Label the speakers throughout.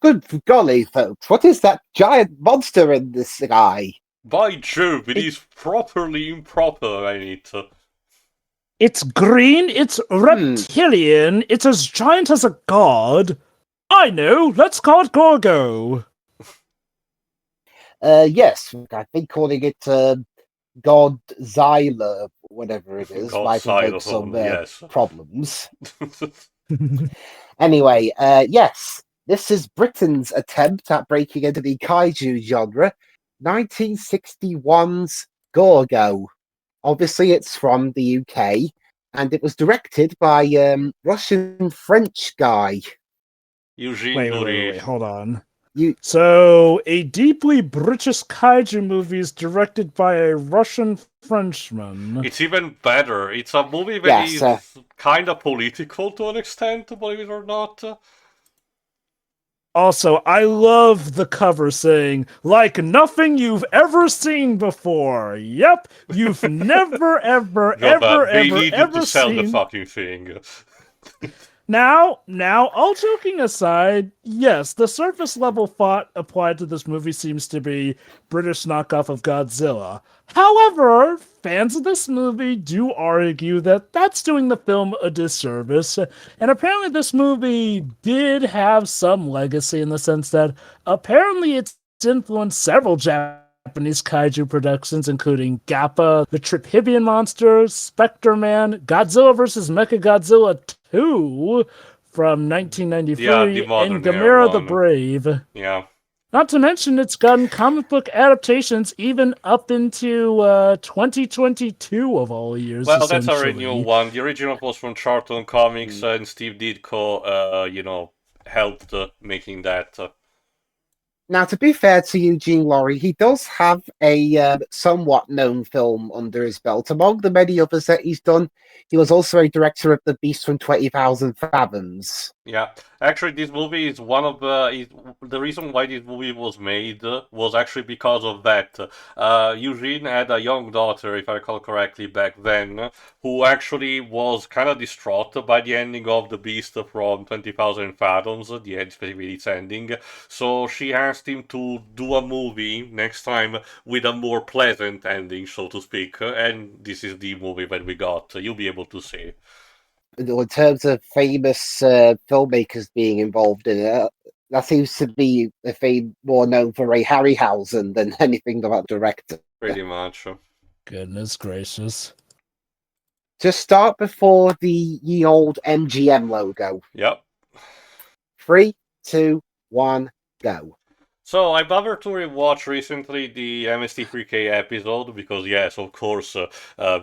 Speaker 1: Good golly, folks, what is that giant monster in the sky?
Speaker 2: By Jove, it
Speaker 1: It,
Speaker 2: is properly improper, ain't it?
Speaker 3: It's green, it's
Speaker 1: hmm,
Speaker 3: reptilian, it's as giant as a god. I know, let's call it Gorgo.
Speaker 1: yes, I've been calling it Godzilla, whatever it is,
Speaker 2: God
Speaker 1: might invoke
Speaker 2: Xylophone,
Speaker 1: some
Speaker 2: yes.
Speaker 1: problems. Anyway, yes, this is Britain's attempt at breaking into the kaiju genre, 1961's Gorgo. Obviously, it's from the UK, and it was directed by Russian-French guy.
Speaker 2: Eugene
Speaker 3: Wait,
Speaker 2: Lurie.
Speaker 3: hold on.
Speaker 1: You,
Speaker 3: So, a deeply British kaiju movie is directed by a Russian Frenchman.
Speaker 2: It's even better. It's a movie that
Speaker 1: yes,
Speaker 2: is kind of political to an extent, believe it or not.
Speaker 3: Also, I love the cover saying, like nothing you've ever seen before. Yep, you've never, ever,
Speaker 2: Yeah,
Speaker 3: ever,
Speaker 2: but they
Speaker 3: ever,
Speaker 2: needed to
Speaker 3: ever
Speaker 2: sell the
Speaker 3: seen.
Speaker 2: fucking thing.
Speaker 3: Now, all joking aside, yes, the surface level thought applied to this movie seems to be British knockoff of Godzilla. However, fans of this movie do argue that that's doing the film a disservice, and apparently this movie did have some legacy in the sense that apparently it's influenced several Japanese kaiju productions, including Gappa, the Triphibian Monster, Spectre Man, Godzilla vs. Mechagodzilla 2 from
Speaker 2: Yeah, the
Speaker 3: 1993, and
Speaker 2: modern era
Speaker 3: Gamera the
Speaker 2: one.
Speaker 3: Brave.
Speaker 2: Yeah.
Speaker 3: Not to mention, it's gotten comic book adaptations even up into 2022 of all years,
Speaker 2: Well, that's a renewal
Speaker 3: essentially.
Speaker 2: one. The original was from Charlton Comics,
Speaker 1: mm,
Speaker 2: and Steve Ditko, helped making that.
Speaker 1: Now, to be fair to Eugene Laurie, he does have a somewhat known film under his belt. Among the many others that he's done, he was also a director of The Beast from 20,000 Fathoms.
Speaker 2: Yeah, actually, this movie is one of the reason why this movie was made was actually because of that. Eugene had a young daughter, if I recall correctly, back then, who actually was kind of distraught by the ending of The Beast from 20,000 Fathoms, the end, specifically its ending. So she asked him to do a movie next time with a more pleasant ending, so to speak. And this is the movie that we got. You'll be able to see.
Speaker 1: In terms of famous filmmakers being involved in it, that seems to be a fame more known for Ray Harryhausen than anything about director.
Speaker 2: Pretty much.
Speaker 3: Goodness gracious.
Speaker 1: Just start before the ye old MGM logo.
Speaker 2: Yep.
Speaker 1: 3, 2, 1, go.
Speaker 2: So I bothered to rewatch recently the MST3K episode because yes, of course,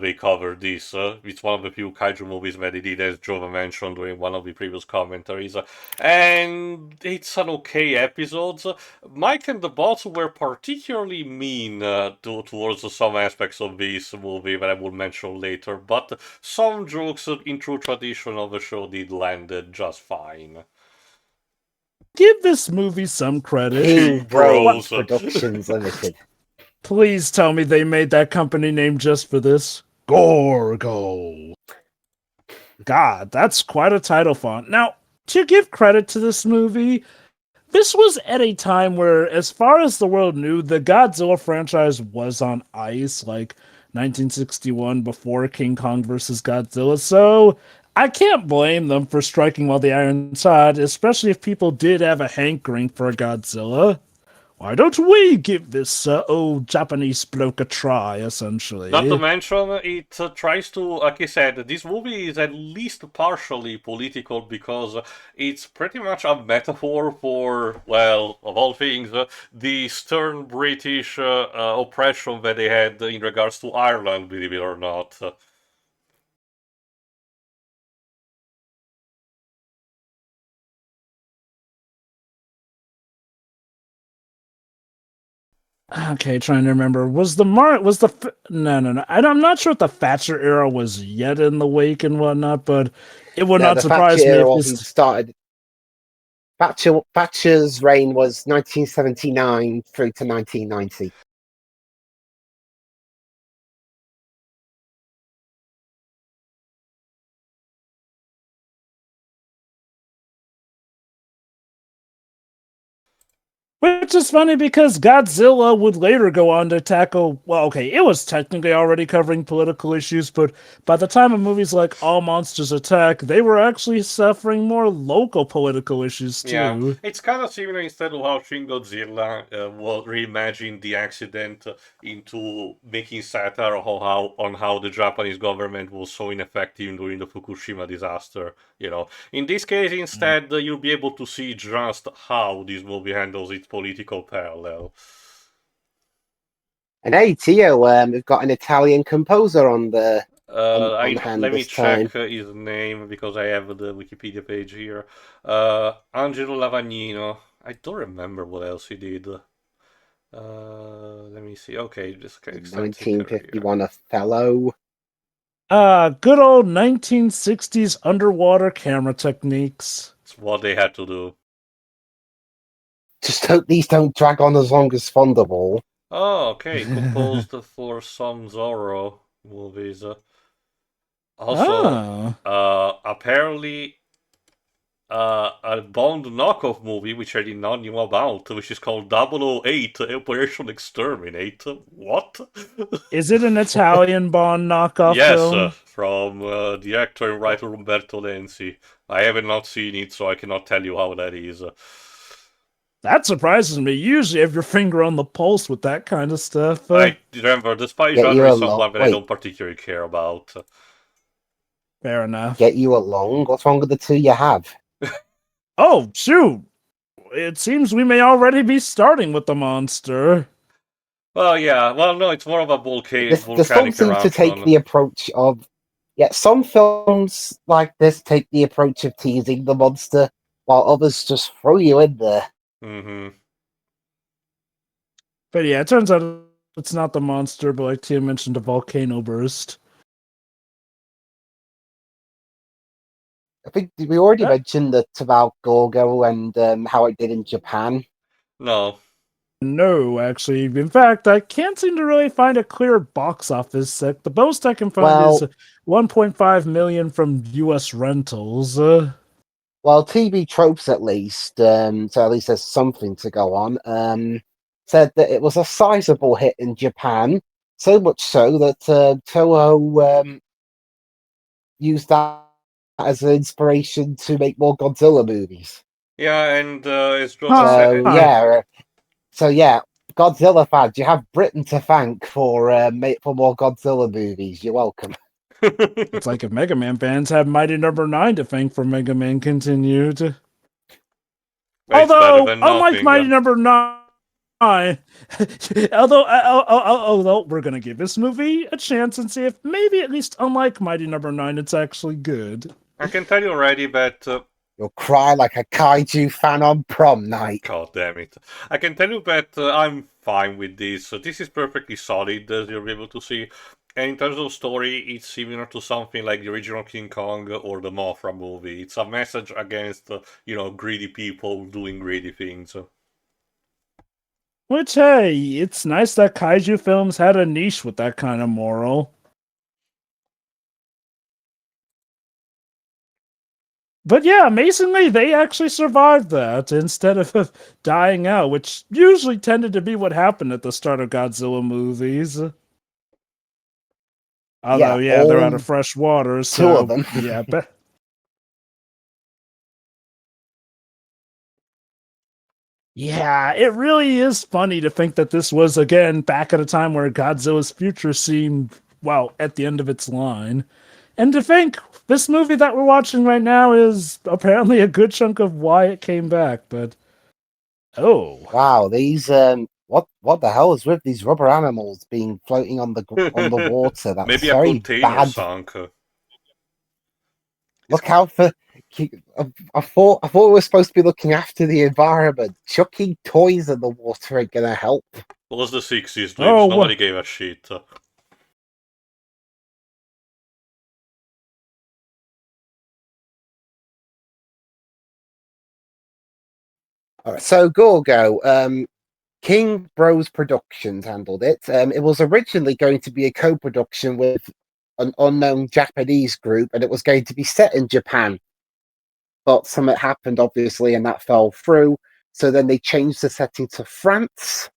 Speaker 2: they covered this. It's one of the few kaiju movies that they did, as Jova mentioned during one of the previous commentaries, and it's an okay episode. Mike and the boss were particularly mean towards some aspects of this movie that I will mention later, but some jokes in true tradition of the show did land just fine.
Speaker 3: Give this movie some credit.
Speaker 1: King
Speaker 2: Cheap
Speaker 3: What?
Speaker 1: Bros
Speaker 2: bros.
Speaker 1: Productions Limited.
Speaker 3: Please tell me they made that company name just for this. Gorgo. God, that's quite a title font. Now, to give credit to this movie, this was at a time where, as far as the world knew, the Godzilla franchise was on ice, like 1961 before King Kong vs. Godzilla. So I can't blame them for striking while the iron's hot, especially if people did have a hankering for a Godzilla. Why don't we give this old Japanese bloke a try,
Speaker 2: Not to
Speaker 3: essentially?
Speaker 2: mention, it tries to, like I said, this movie is at least partially political because it's pretty much a metaphor for, well, of all things, the stern British oppression that they had in regards to Ireland, believe it or not.
Speaker 3: Okay, trying to remember. No. I'm not sure if the Thatcher era was yet in the wake and whatnot, but it would
Speaker 1: No,
Speaker 3: not
Speaker 1: the Thatcher
Speaker 3: surprise me
Speaker 1: era
Speaker 3: if
Speaker 1: wasn't
Speaker 3: this.
Speaker 1: started. Thatcher's reign was 1979 through to 1990.
Speaker 3: Which is funny because Godzilla would later go on to tackle, well, okay, it was technically already covering political issues, but by the time of movies like All Monsters Attack, they were actually suffering more local political issues
Speaker 2: Yeah,
Speaker 3: too.
Speaker 2: it's kind of similar instead of how Shin Godzilla reimagined the accident into making satire on how the Japanese government was so ineffective during the Fukushima disaster. In this case, instead, you'll be able to see just how this movie handles its political parallel.
Speaker 1: And hey, Tio, we've got an Italian composer on the on hand
Speaker 2: Let me
Speaker 1: this time.
Speaker 2: check his name because I have the Wikipedia page here. Angelo Lavagnino. I don't remember what else he did. Let me see. Okay, just extensive career.
Speaker 1: 1951 Othello.
Speaker 3: Good old 1960s underwater camera techniques.
Speaker 2: It's what they had to do.
Speaker 1: Just hope these don't drag on as long as Thunderball.
Speaker 2: Oh, okay. Composed for some Zorro movies. Also, apparently, a Bond knockoff movie, which I did not know about, which is called 008 Operation Exterminate. What?
Speaker 3: Is it an Italian Bond knockoff
Speaker 2: Yes,
Speaker 3: film?
Speaker 2: from the actor and writer Umberto Lenzi. I have not seen it, so I cannot tell you how that is.
Speaker 3: That surprises me. Usually, have your finger on the pulse with that kind of stuff.
Speaker 2: I remember the spy
Speaker 1: Get you
Speaker 2: genre is
Speaker 1: along.
Speaker 2: someone that I
Speaker 1: Wait.
Speaker 2: don't particularly care about.
Speaker 3: Fair enough.
Speaker 1: Get you along? What's wrong with the two you have?
Speaker 3: Oh, shoot! It seems we may already be starting with the monster.
Speaker 2: Well, yeah. Well, no, it's more of a
Speaker 1: This film
Speaker 2: volcanic
Speaker 1: seems to take
Speaker 2: eruption.
Speaker 1: the approach of... Yeah, some films like this take the approach of teasing the monster, while others just throw you in there.
Speaker 2: Mm-hmm.
Speaker 3: But yeah, it turns out it's not the monster, but like Tia mentioned, a volcano burst.
Speaker 1: I think we already mentioned that about Gorgo and how it did in Japan.
Speaker 2: No.
Speaker 3: No, actually. In fact, I can't seem to really find a clear box office. The most I can find is 1.5 million from US rentals.
Speaker 1: Well, TV Tropes at least, so at least there's something to go on, said that it was a sizable hit in Japan, so much so that Toho used that as an inspiration to make more Godzilla movies.
Speaker 2: Yeah, and it's just
Speaker 1: So yeah, Godzilla fans, you have Britain to thank for more Godzilla movies. You're welcome.
Speaker 3: It's like if Mega Man fans have Mighty Number 9 to thank for Mega Man continued. Although, unlike Mighty Number 9, although we're going to give this movie a chance and see if maybe at least unlike Mighty Number 9, it's actually good.
Speaker 2: I can tell you already that...
Speaker 1: You'll cry like a kaiju fan on prom night.
Speaker 2: God damn it. I can tell you that I'm fine with this. This is perfectly solid, as you'll be able to see. And in terms of story, it's similar to something like the original King Kong or the Mothra movie. It's a message against, greedy people doing greedy things.
Speaker 3: Which, hey, it's nice that kaiju films had a niche with that kind of moral. But yeah, amazingly, they actually survived that instead of dying out, which usually tended to be what happened at the start of Godzilla movies. Although, yeah, they're out of fresh water, so...
Speaker 1: Two of them.
Speaker 3: Yeah, yeah, it really is funny to think that this was, again, back at a time where Godzilla's future seemed, well, at the end of its line. And to think this movie that we're watching right now is apparently a good chunk of why it came back, but... Oh.
Speaker 1: Wow, these... What the hell is with these rubber animals being floating on the water? That's
Speaker 2: maybe
Speaker 1: very
Speaker 2: a container
Speaker 1: bad.
Speaker 2: sunk.
Speaker 1: Look out for... I thought we were supposed to be looking after the environment. Chucking toys in the water ain't gonna help.
Speaker 2: It was the 60s, dudes.
Speaker 3: Oh,
Speaker 2: Nobody gave a shit.
Speaker 1: Alright, so Gorgo, King Bros Productions handled it. It was originally going to be a co-production with an unknown Japanese group, and it was going to be set in Japan. But something happened, obviously, and that fell through. So then they changed the setting to France.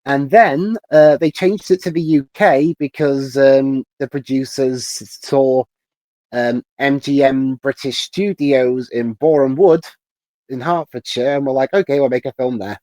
Speaker 1: And then they changed it to the UK because the producers saw MGM British Studios in Boreham Wood in Hertfordshire, and we're like, okay, we'll make a film there.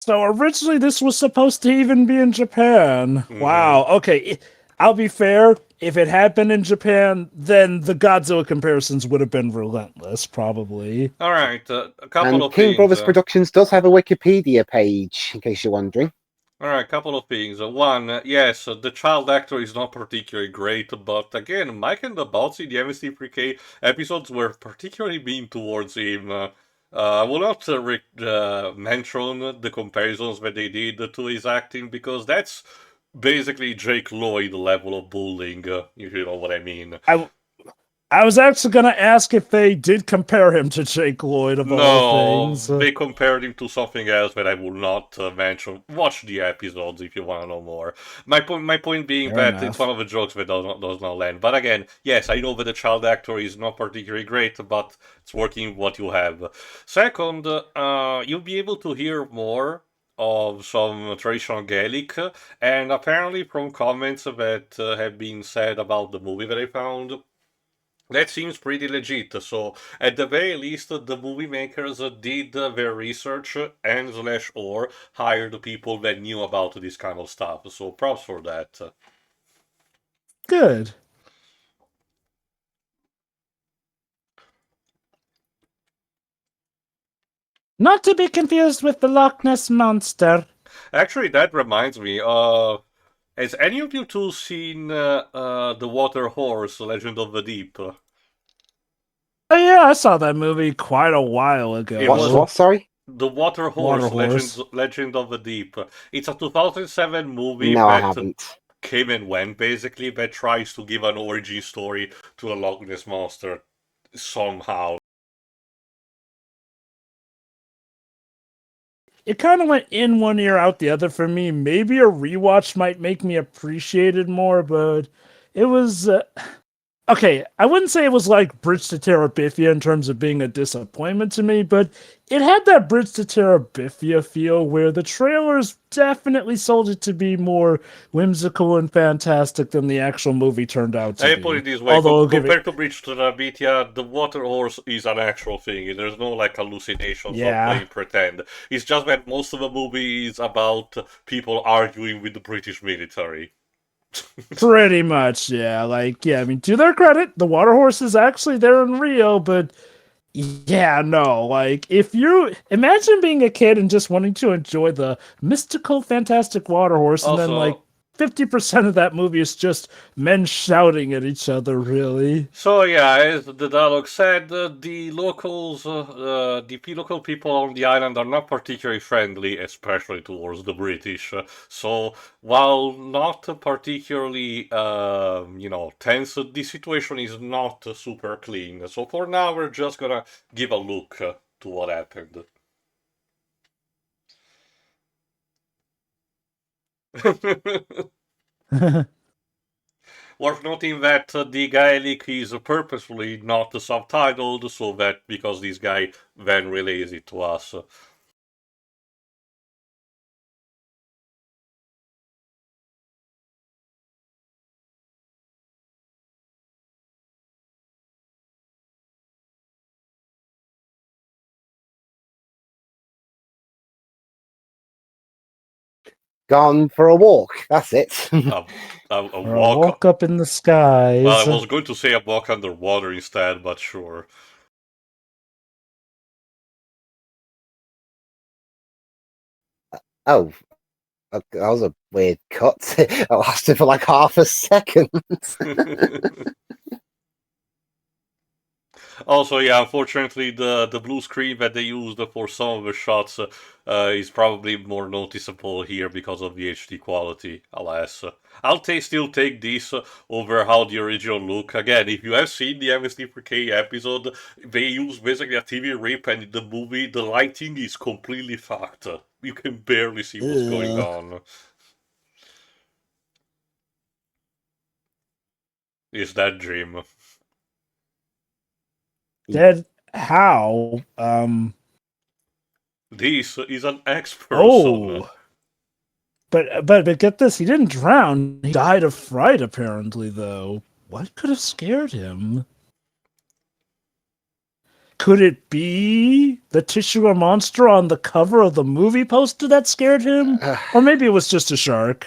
Speaker 3: So originally this was supposed to even be in Japan. Wow. Okay. I'll be fair. If it had been in Japan, then the Godzilla comparisons would have been relentless, probably.
Speaker 2: All right, a couple
Speaker 1: And
Speaker 2: of
Speaker 1: King
Speaker 2: things.
Speaker 1: Brothers Productions does have a Wikipedia page, in case you're wondering.
Speaker 2: All right, couple of things. One, yes, the child actor is not particularly great, but again, Mike and the Bots in the MST3K episodes were particularly mean towards him. I will not mention the comparisons that they did to his acting because that's basically Jake Lloyd level of bullying, if you know what I mean.
Speaker 3: I was actually going to ask if they did compare him to Jake Lloyd of all things.
Speaker 2: They compared him to something else that I will not mention. Watch the episodes if you want to know more. My point being
Speaker 3: Fair
Speaker 2: that
Speaker 3: enough.
Speaker 2: it's one of the jokes that does not land. But again, yes, I know that the child actor is not particularly great, but it's working with what you have. Second, you'll be able to hear more of some traditional Gaelic, and apparently from comments that have been said about the movie that I found, that seems pretty legit. So, at the very least, the movie makers did their research and slash or hired people that knew about this kind of stuff. So, props for that.
Speaker 3: Good. Not to be confused with the Loch Ness Monster.
Speaker 2: Actually, that reminds me. Has any of you two seen the Water Horse, Legend of the Deep?
Speaker 3: Oh yeah, I saw that movie quite a while ago.
Speaker 1: What, sorry?
Speaker 2: The Water Horse,
Speaker 3: Water Horse.
Speaker 2: Legend of the Deep. It's a 2007 movie
Speaker 1: No, I
Speaker 2: that
Speaker 1: haven't.
Speaker 2: came and went, basically, that tries to give an origin story to a Loch Ness Monster somehow.
Speaker 3: It kind of went in one ear, out the other for me. Maybe a rewatch might make me appreciate it more, but it was... okay, I wouldn't say it was like Bridge to Terabithia in terms of being a disappointment to me, but it had that Bridge to Terabithia feel where the trailers definitely sold it to be more whimsical and fantastic than the actual movie turned out to be.
Speaker 2: I put it this way,
Speaker 3: Although,
Speaker 2: compared to Bridge to Terabithia, the Water Horse is an actual thing. There's no like hallucinations or playing pretend. It's just that most of the movie is about people arguing with the British military.
Speaker 3: Pretty much, yeah. Like, yeah, I mean, to their credit, the Water Horse is actually there in Rio, but yeah, no, like, if you imagine being a kid and just wanting to enjoy the mystical, fantastic Water Horse, and then, like, 50% of that movie is just men shouting at each other, really.
Speaker 2: So yeah, as the dialogue said, the locals, the local people on the island are not particularly friendly, especially towards the British. So while not particularly, tense, the situation is not super clean. So for now, we're just gonna give a look to what happened. Worth noting that the Gaelic is purposefully not subtitled, so that because this guy then relays it to us.
Speaker 1: Gone for a walk. That's it.
Speaker 2: A
Speaker 3: walk up in the skies.
Speaker 2: Well, I was going to say a walk underwater instead, but sure.
Speaker 1: Oh, that was a weird cut. It lasted for like half a second.
Speaker 2: Also, yeah, unfortunately, the blue screen that they used for some of the shots is probably more noticeable here because of the HD quality, alas. I'll still take this over how the original look. Again, if you have seen the MST4K episode, they use basically a TV rip, and in the movie, the lighting is completely fucked. You can barely see what's going on. Is that Jim?
Speaker 3: Dead how?
Speaker 2: This is an expert.
Speaker 3: Oh. But get this, he didn't drown. He died of fright, apparently, though. What could have scared him? Could it be the titular monster on the cover of the movie poster that scared him? Or maybe it was just a shark.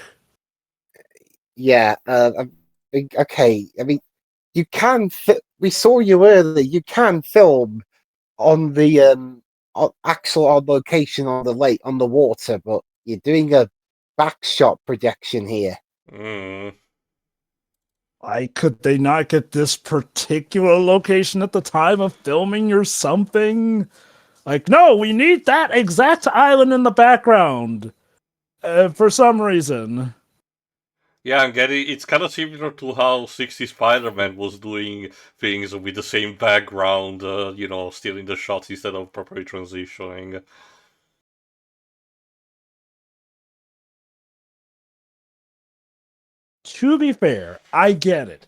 Speaker 1: Yeah. Okay. I mean, you can. We saw you earlier. You can film on the actual on location on the lake on the water, but you're doing a back shot projection here.
Speaker 3: Could they not get this particular location at the time of filming or something? Like, no, we need that exact island in the background. For some reason.
Speaker 2: Yeah, I'm getting. It's kind of similar to how 60 Spider-Man was doing things with the same background, stealing the shots instead of properly transitioning.
Speaker 3: To be fair, I get it.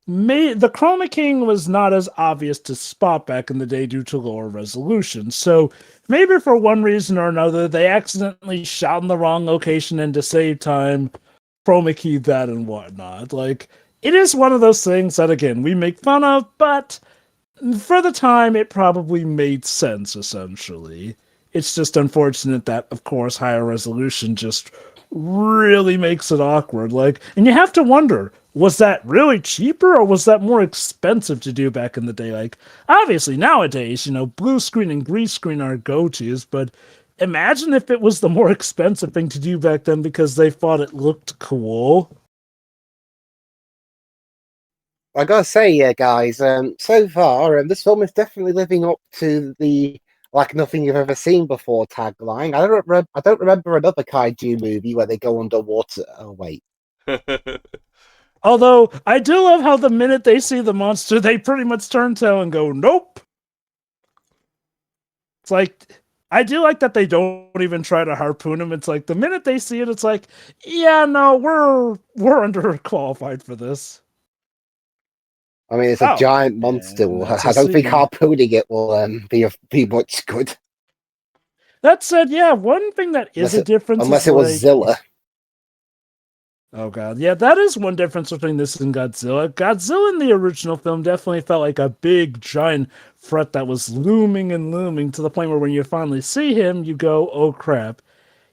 Speaker 3: The Chroma King was not as obvious to spot back in the day due to lower resolution, so maybe for one reason or another, they accidentally shot in the wrong location and to save time, chroma key that and whatnot. Like, it is one of those things that, again, we make fun of, but for the time, it probably made sense, essentially. It's just unfortunate that, of course, higher resolution just really makes it awkward. Like, and you have to wonder, was that really cheaper or was that more expensive to do back in the day? Like, obviously nowadays, blue screen and green screen are go-tos, but imagine if it was the more expensive thing to do back then because they thought it looked cool.
Speaker 1: I gotta say, guys, so far, this film is definitely living up to the "like nothing you've ever seen before" tagline. I don't remember another kaiju movie where they go underwater. Oh wait.
Speaker 3: Although I do love how the minute they see the monster, they pretty much turn tail and go, "Nope." It's like, I do like that they don't even try to harpoon him. It's like the minute they see it, it's like, yeah, no, we're underqualified for this.
Speaker 1: I mean, it's a giant monster. I don't think harpooning it will be much good.
Speaker 3: That said, yeah, one thing that is a difference
Speaker 1: unless it was Zilla.
Speaker 3: Oh god, yeah, that is one difference between this and Godzilla. Godzilla in the original film definitely felt like a big, giant threat that was looming and looming to the point where when you finally see him, you go, oh crap.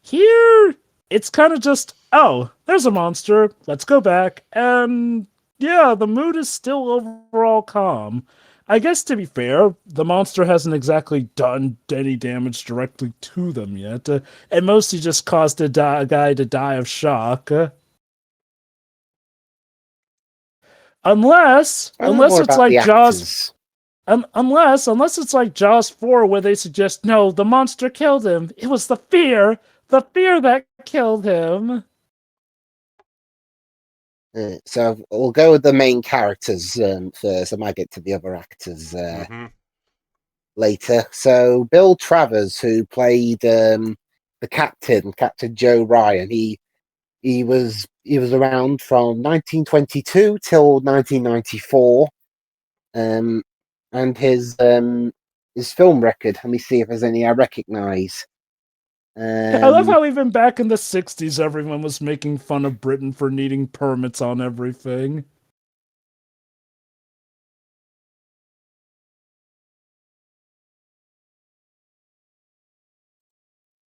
Speaker 3: Here, it's kind of just, oh, there's a monster, let's go back, and yeah, the mood is still overall calm. I guess to be fair, the monster hasn't exactly done any damage directly to them yet, and mostly just caused a guy to die of shock. Unless it's like Jaws, unless it's like Jaws 4, where they suggest no, the monster killed him. It was the fear that killed him.
Speaker 1: So we'll go with the main characters first. I might get to the other actors later. So Bill Travers, who played the Captain Joe Ryan, he was around from 1922 till 1994, and his film record. Let me see if there's any I recognise.
Speaker 3: I love how even back in the 60s, everyone was making fun of Britain for needing permits on everything.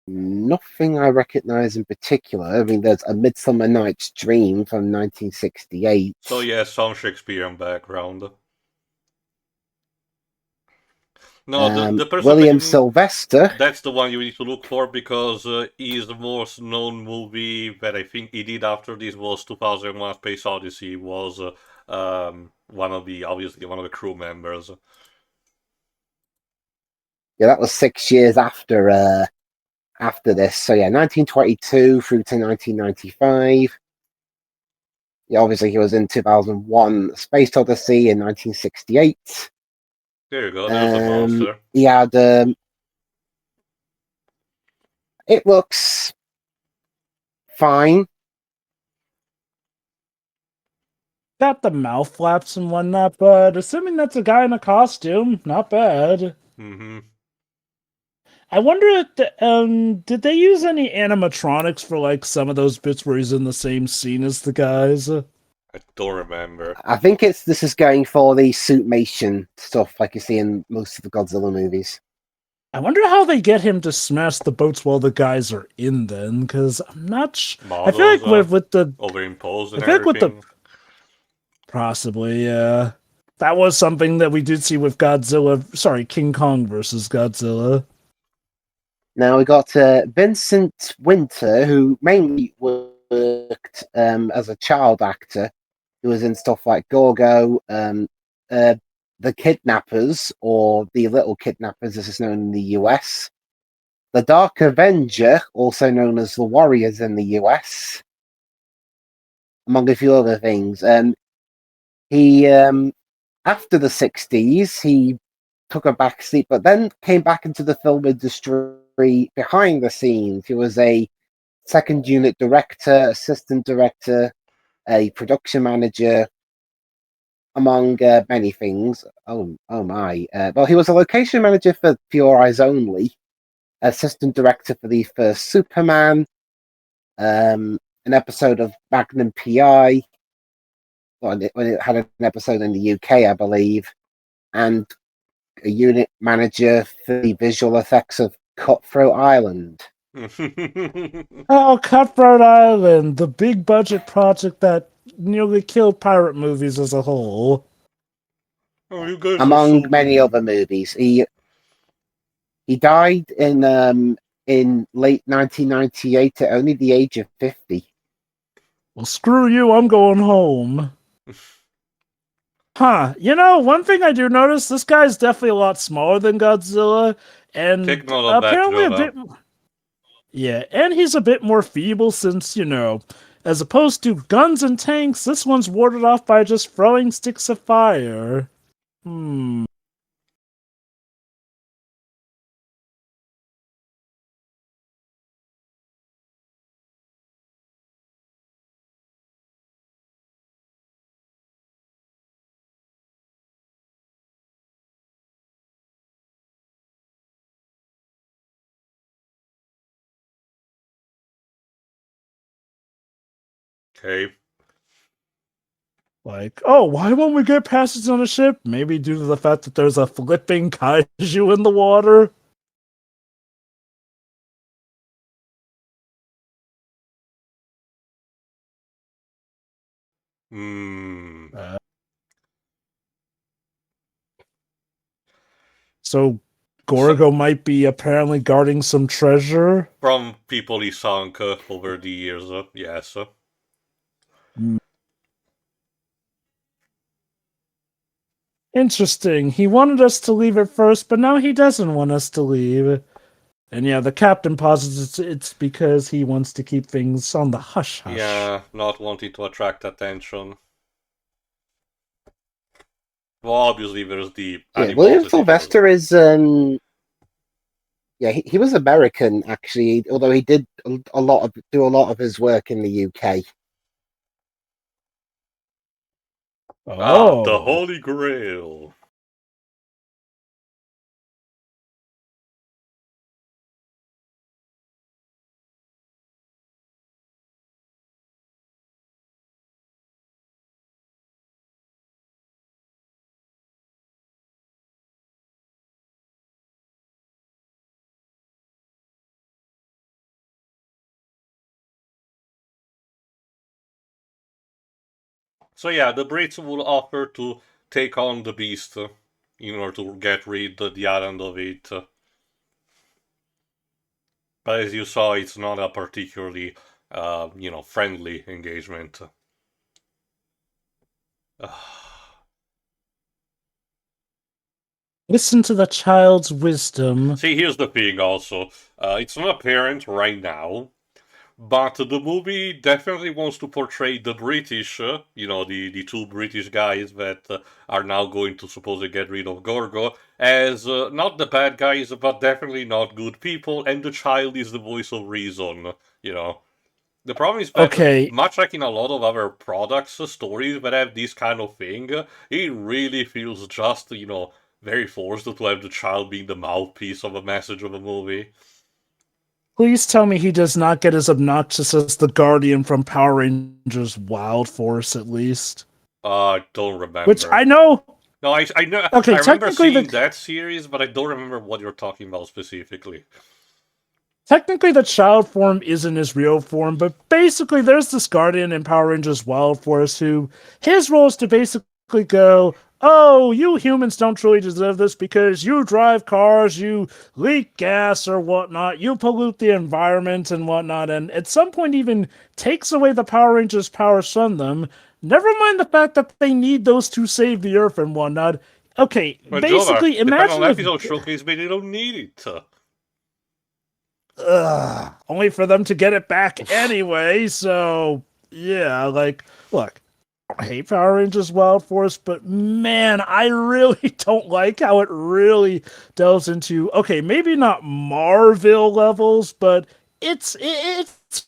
Speaker 1: Nothing I recognise in particular. I mean, there's A Midsummer Night's Dream from 1968.
Speaker 2: So yeah, some Shakespearean background. No, the person
Speaker 1: William Sylvester.
Speaker 2: That's the one you need to look for because his most known movie that I think he did after this was 2001: Space Odyssey. Was one of the crew members.
Speaker 1: Yeah, that was 6 years after this. So yeah, 1922 through to 1995. Yeah, obviously he was in 2001: Space Odyssey in 1968.
Speaker 2: There you go. There's a monster.
Speaker 1: He had. It looks fine.
Speaker 3: Got the mouth flaps and whatnot, but assuming that's a guy in a costume, not bad.
Speaker 2: Mm-hmm.
Speaker 3: I wonder if did they use any animatronics for like some of those bits where he's in the same scene as the guys?
Speaker 2: I don't remember.
Speaker 1: I think this is going for the suitmation stuff like you see in most of the Godzilla movies.
Speaker 3: I wonder how they get him to smash the boats while the guys are in then, because I'm not I feel like with the
Speaker 2: overimposed and
Speaker 3: I feel like with the
Speaker 2: everything.
Speaker 3: possibly, yeah. That was something that we did see with King Kong versus Godzilla.
Speaker 1: Now we got Vincent Winter, who mainly worked as a child actor. He was in stuff like Gorgo, The Kidnappers, or The Little Kidnappers, as is known in the US. The Dark Avenger, also known as The Warriors in the US, among a few other things. He, after the 60s, he took a back seat, but then came back into the film industry behind the scenes. He was a second unit director, assistant director, a production manager, among many things. Oh my. Well, he was a location manager for Pure Eyes Only, assistant director for the first Superman, an episode of Magnum PI, when it had an episode in the UK, I believe, and a unit manager for the visual effects of Cutthroat Island.
Speaker 3: Oh, Cutthroat Island, the big budget project that nearly killed pirate movies as a whole.
Speaker 2: Oh, you guys
Speaker 1: among
Speaker 2: so
Speaker 1: many
Speaker 2: mean.
Speaker 1: other movies. He died in late 1998 at only the age of 50.
Speaker 3: Well, screw you, I'm going home. Huh, one thing I do notice, this guy's definitely a lot smaller than Godzilla, and
Speaker 2: Take note of that,
Speaker 3: apparently a
Speaker 2: Jonah.
Speaker 3: bit... Yeah, and he's a bit more feeble since, as opposed to guns and tanks, this one's warded off by just throwing sticks of fire.
Speaker 2: Okay.
Speaker 3: Like, oh, why won't we get passage on a ship? Maybe due to the fact that there's a flipping kaiju in the water? So Gorgo might be apparently guarding some treasure?
Speaker 2: From people he sunk over the years, yes.
Speaker 3: Interesting. He wanted us to leave at first, but now he doesn't want us to leave. And yeah, the captain posits it's because he wants to keep things on the hush-hush.
Speaker 2: Yeah, not wanting to attract attention. Well, obviously there's the
Speaker 1: William Sylvester is he was American actually, although he did do a lot of his work in the UK.
Speaker 3: Oh,
Speaker 2: the Holy Grail. So yeah, the Brits will offer to take on the beast in order to get rid of the island of it. But as you saw, it's not a particularly, friendly engagement.
Speaker 3: listen to the child's wisdom.
Speaker 2: See, here's the thing also. It's not apparent right now, but the movie definitely wants to portray the British, the two British guys that are now going to supposedly get rid of Gorgo, as not the bad guys, but definitely not good people, and the child is the voice of reason, The problem is that, much like in a lot of other products, stories that have this kind of thing, it really feels just, very forced to have the child being the mouthpiece of a message of a movie.
Speaker 3: Please tell me he does not get as obnoxious as the Guardian from Power Rangers Wild Force, at least.
Speaker 2: I don't remember.
Speaker 3: Which I know.
Speaker 2: No, I know.
Speaker 3: Okay,
Speaker 2: I remember
Speaker 3: technically
Speaker 2: seeing that series, but I don't remember what you're talking about specifically.
Speaker 3: Technically, the child form isn't his real form, but basically, there's this Guardian in Power Rangers Wild Force who his role is to basically go, "Oh, you humans don't truly deserve this because you drive cars, you leak gas or whatnot, you pollute the environment and whatnot," and at some point, even takes away the Power Rangers' powers from them. Never mind the fact that they need those to save the Earth and whatnot. Okay,
Speaker 2: But
Speaker 3: basically,
Speaker 2: Jonah,
Speaker 3: imagine
Speaker 2: the final
Speaker 3: if
Speaker 2: episode showcase made they don't need it.
Speaker 3: only for them to get it back anyway. So yeah, like, look, I hate Power Rangers Wild Force, but man, I really don't like how it really delves into, okay, maybe not Marvel levels, but it's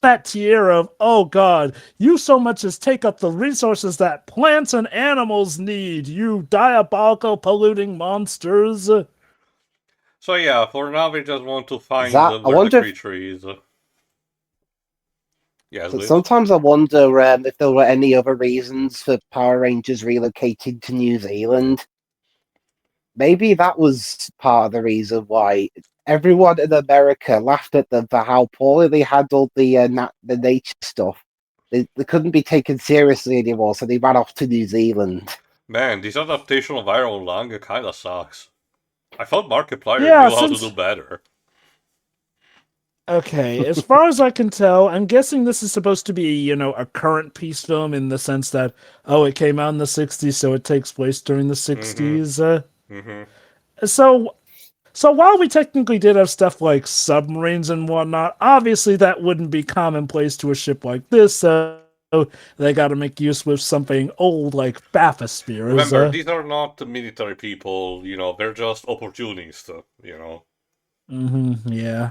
Speaker 3: that tier of, oh god, you so much as take up the resources that plants and animals need, you diabolical polluting monsters.
Speaker 2: So yeah, for now we just want to find
Speaker 1: I
Speaker 2: where
Speaker 1: wonder
Speaker 2: the creature is. Yes, Liz?
Speaker 1: sometimes I wonder if there were any other reasons for Power Rangers relocating to New Zealand. Maybe that was part of the reason why everyone in America laughed at them for how poorly they handled the nature stuff. They couldn't be taken seriously anymore, so they ran off to New Zealand.
Speaker 2: Man, this adaptation of Iron Lung kinda sucks. I thought Markiplier
Speaker 3: Yeah,
Speaker 2: knew how to do better.
Speaker 3: Okay, as far as I can tell, I'm guessing this is supposed to be, a current piece film in the sense that, oh, it came out in the 60s, so it takes place during the 60s. So while we technically did have stuff like submarines and whatnot, obviously that wouldn't be commonplace to a ship like this, so they got to make use with something old like bathyspheres.
Speaker 2: Remember, these are not military people, they're just opportunists,
Speaker 3: Yeah.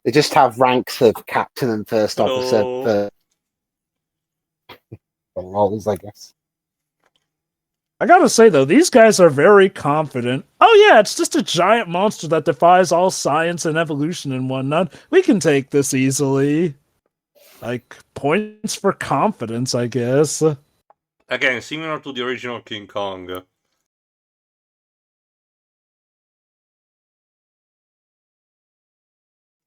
Speaker 1: They just have ranks of captain and first officer for roles, I guess.
Speaker 3: I gotta say, though, these guys are very confident. Oh yeah, it's just a giant monster that defies all science and evolution and whatnot. We can take this easily. Like, points for confidence, I guess.
Speaker 2: Again, similar to the original King Kong.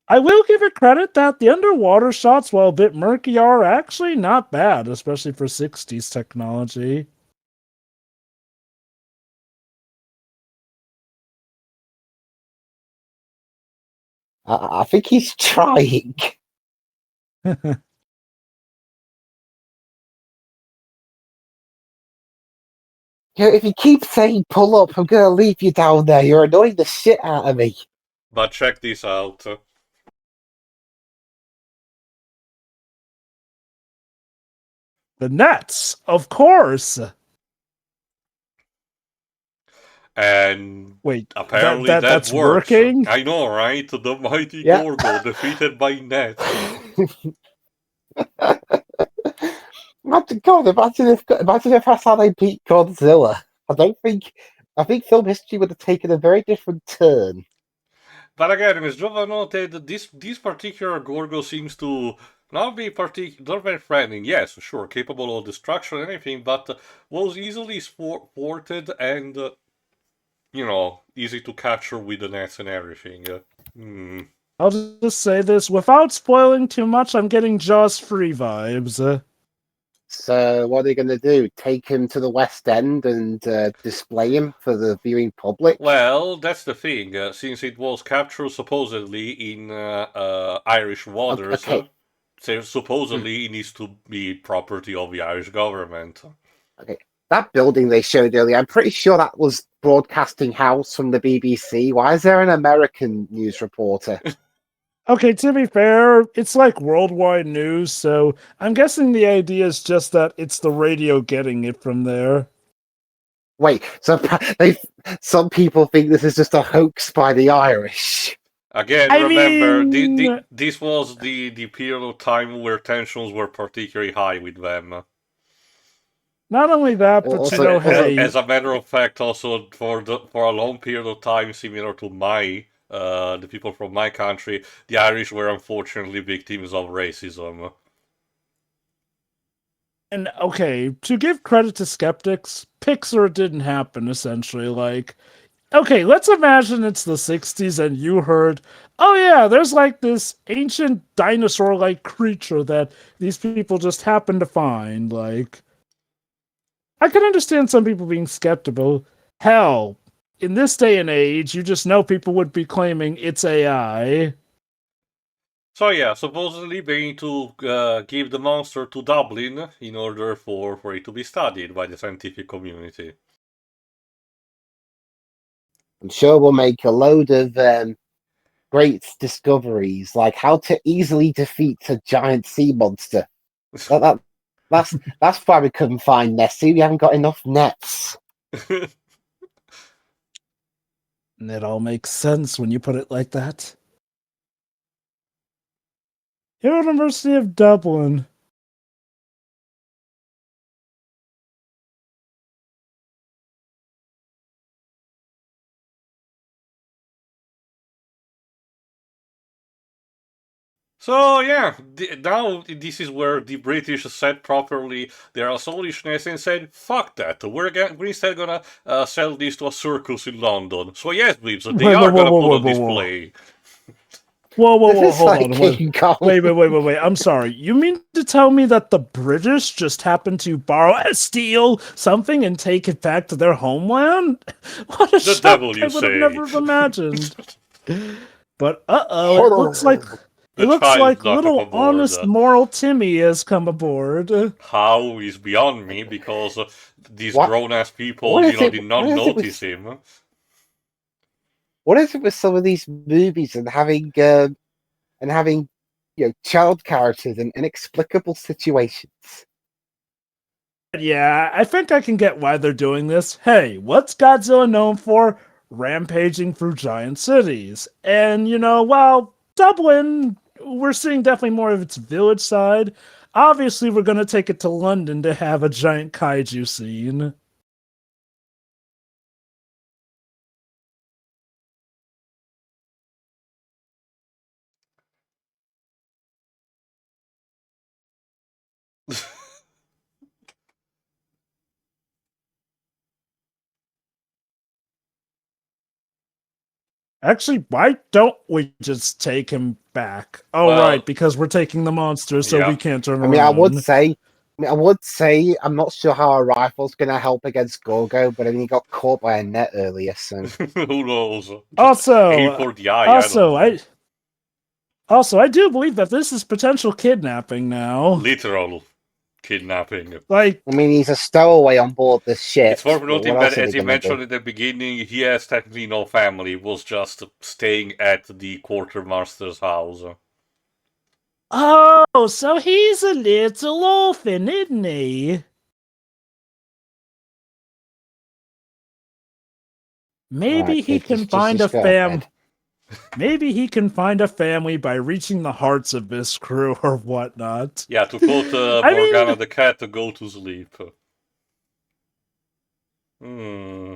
Speaker 3: I will give it credit that the underwater shots, while a bit murky, are actually not bad, especially for 60s technology.
Speaker 1: I think he's trying. If you keep saying pull up, I'm gonna leave you down there. You're annoying the shit out of me.
Speaker 2: But check this out.
Speaker 3: The nets, of course.
Speaker 2: And
Speaker 3: wait,
Speaker 2: apparently
Speaker 3: that's
Speaker 2: works.
Speaker 3: working.
Speaker 2: I know, right? The mighty
Speaker 1: Yeah.
Speaker 2: Gorgo defeated by nets.
Speaker 1: Imagine if that's how they beat Godzilla. I think film history would have taken a very different turn.
Speaker 2: But again, Ms. Jova noted this particular Gorgo seems to not be not very threatening. Yes, sure, capable of destruction and anything, but was easily thwarted and easy to capture with the nets and everything.
Speaker 3: I'll just say this without spoiling too much. I'm getting Jaws free vibes.
Speaker 1: So what are they going to do? Take him to the West End and display him for the viewing public?
Speaker 2: Well, that's the thing. Since it was captured supposedly in Irish waters,
Speaker 1: Okay.
Speaker 2: so supposedly it needs to be property of the Irish government.
Speaker 1: Okay. That building they showed earlier, I'm pretty sure that was Broadcasting House from the BBC. Why is there an American news reporter?
Speaker 3: Okay, to be fair, it's like worldwide news, so I'm guessing the idea is just that it's the radio getting it from there.
Speaker 1: Wait, so some people think this is just a hoax by the Irish.
Speaker 2: Again, remember, this was the period of time where tensions were particularly high with them.
Speaker 3: Not only that, but
Speaker 1: Also-
Speaker 3: hey,
Speaker 2: As a matter of fact, also for a long period of time, similar to the people from my country, the Irish were unfortunately victims of racism.
Speaker 3: and okay, to give credit to skeptics, Pixar didn't happen, essentially. Like, okay, let's imagine it's the 60s and you heard, oh yeah, there's like this ancient dinosaur-like creature that these people just happened to find. Like, I can understand some people being skeptical. Hell, in this day and age, you just know people would be claiming it's AI.
Speaker 2: So yeah, supposedly they need to give the monster to Dublin in order for it to be studied by the scientific community.
Speaker 1: I'm sure we'll make a load of great discoveries, like how to easily defeat a giant sea monster. That, that's why we couldn't find Nessie. We haven't got enough nets.
Speaker 3: And it all makes sense when you put it like that. University of Dublin.
Speaker 2: So yeah, now this is where the British said properly their astonishment and said, "Fuck that! We're instead gonna sell this to a circus in London." So yes, Bleeps, they are gonna put on display.
Speaker 3: Whoa,
Speaker 1: This is
Speaker 3: hold
Speaker 1: like
Speaker 3: on.
Speaker 1: King Kong.
Speaker 3: Wait. I'm sorry. You mean to tell me that the British just happened to steal something and take it back to their homeland? What a
Speaker 2: The
Speaker 3: shock
Speaker 2: devil, you
Speaker 3: I would have
Speaker 2: say.
Speaker 3: never imagined. But it looks like
Speaker 2: The child's not
Speaker 3: little
Speaker 2: up aboard.
Speaker 3: honest moral Timmy has come aboard.
Speaker 2: How is beyond me because these
Speaker 1: What-
Speaker 2: grown-ass people,
Speaker 1: what is it-
Speaker 2: did not
Speaker 1: what is it with-
Speaker 2: notice him.
Speaker 1: What is it with some of these movies and having child characters in inexplicable situations?
Speaker 3: Yeah, I think I can get why they're doing this. Hey, what's Godzilla known for? Rampaging through giant cities. And, Dublin, we're seeing definitely more of its village side. Obviously, we're going to take it to London to have a giant kaiju scene. Actually, why don't we just take him back? Oh,
Speaker 2: Well,
Speaker 3: right, because we're taking the monster, so
Speaker 2: yeah.
Speaker 3: we can't turn
Speaker 1: I
Speaker 3: around.
Speaker 1: mean, I would say I'm not sure how a rifle's going to help against Gorgo, but I mean, he got caught by a net earlier, so
Speaker 2: Who knows? Just
Speaker 3: Also,
Speaker 2: aim for the eye.
Speaker 3: I do believe that this is potential kidnapping now.
Speaker 2: Literal kidnapping.
Speaker 3: Like,
Speaker 1: I mean, he's a stowaway on board this ship.
Speaker 2: It's worth
Speaker 1: but
Speaker 2: noting
Speaker 1: what
Speaker 2: that,
Speaker 1: else are
Speaker 2: as
Speaker 1: they
Speaker 2: you
Speaker 1: gonna
Speaker 2: mentioned
Speaker 1: do?
Speaker 2: in the beginning, he has technically no family. He was just staying at the quartermaster's house.
Speaker 3: oh, so he's a little orphan, isn't he? Maybe
Speaker 1: Alright,
Speaker 3: he
Speaker 1: kid,
Speaker 3: can
Speaker 1: just
Speaker 3: find a
Speaker 1: go to
Speaker 3: fam.
Speaker 1: bed.
Speaker 3: Maybe he can find a family by reaching the hearts of this crew or whatnot.
Speaker 2: Yeah, to quote
Speaker 3: I mean-
Speaker 2: Morgana the cat, to go to sleep. Hmm.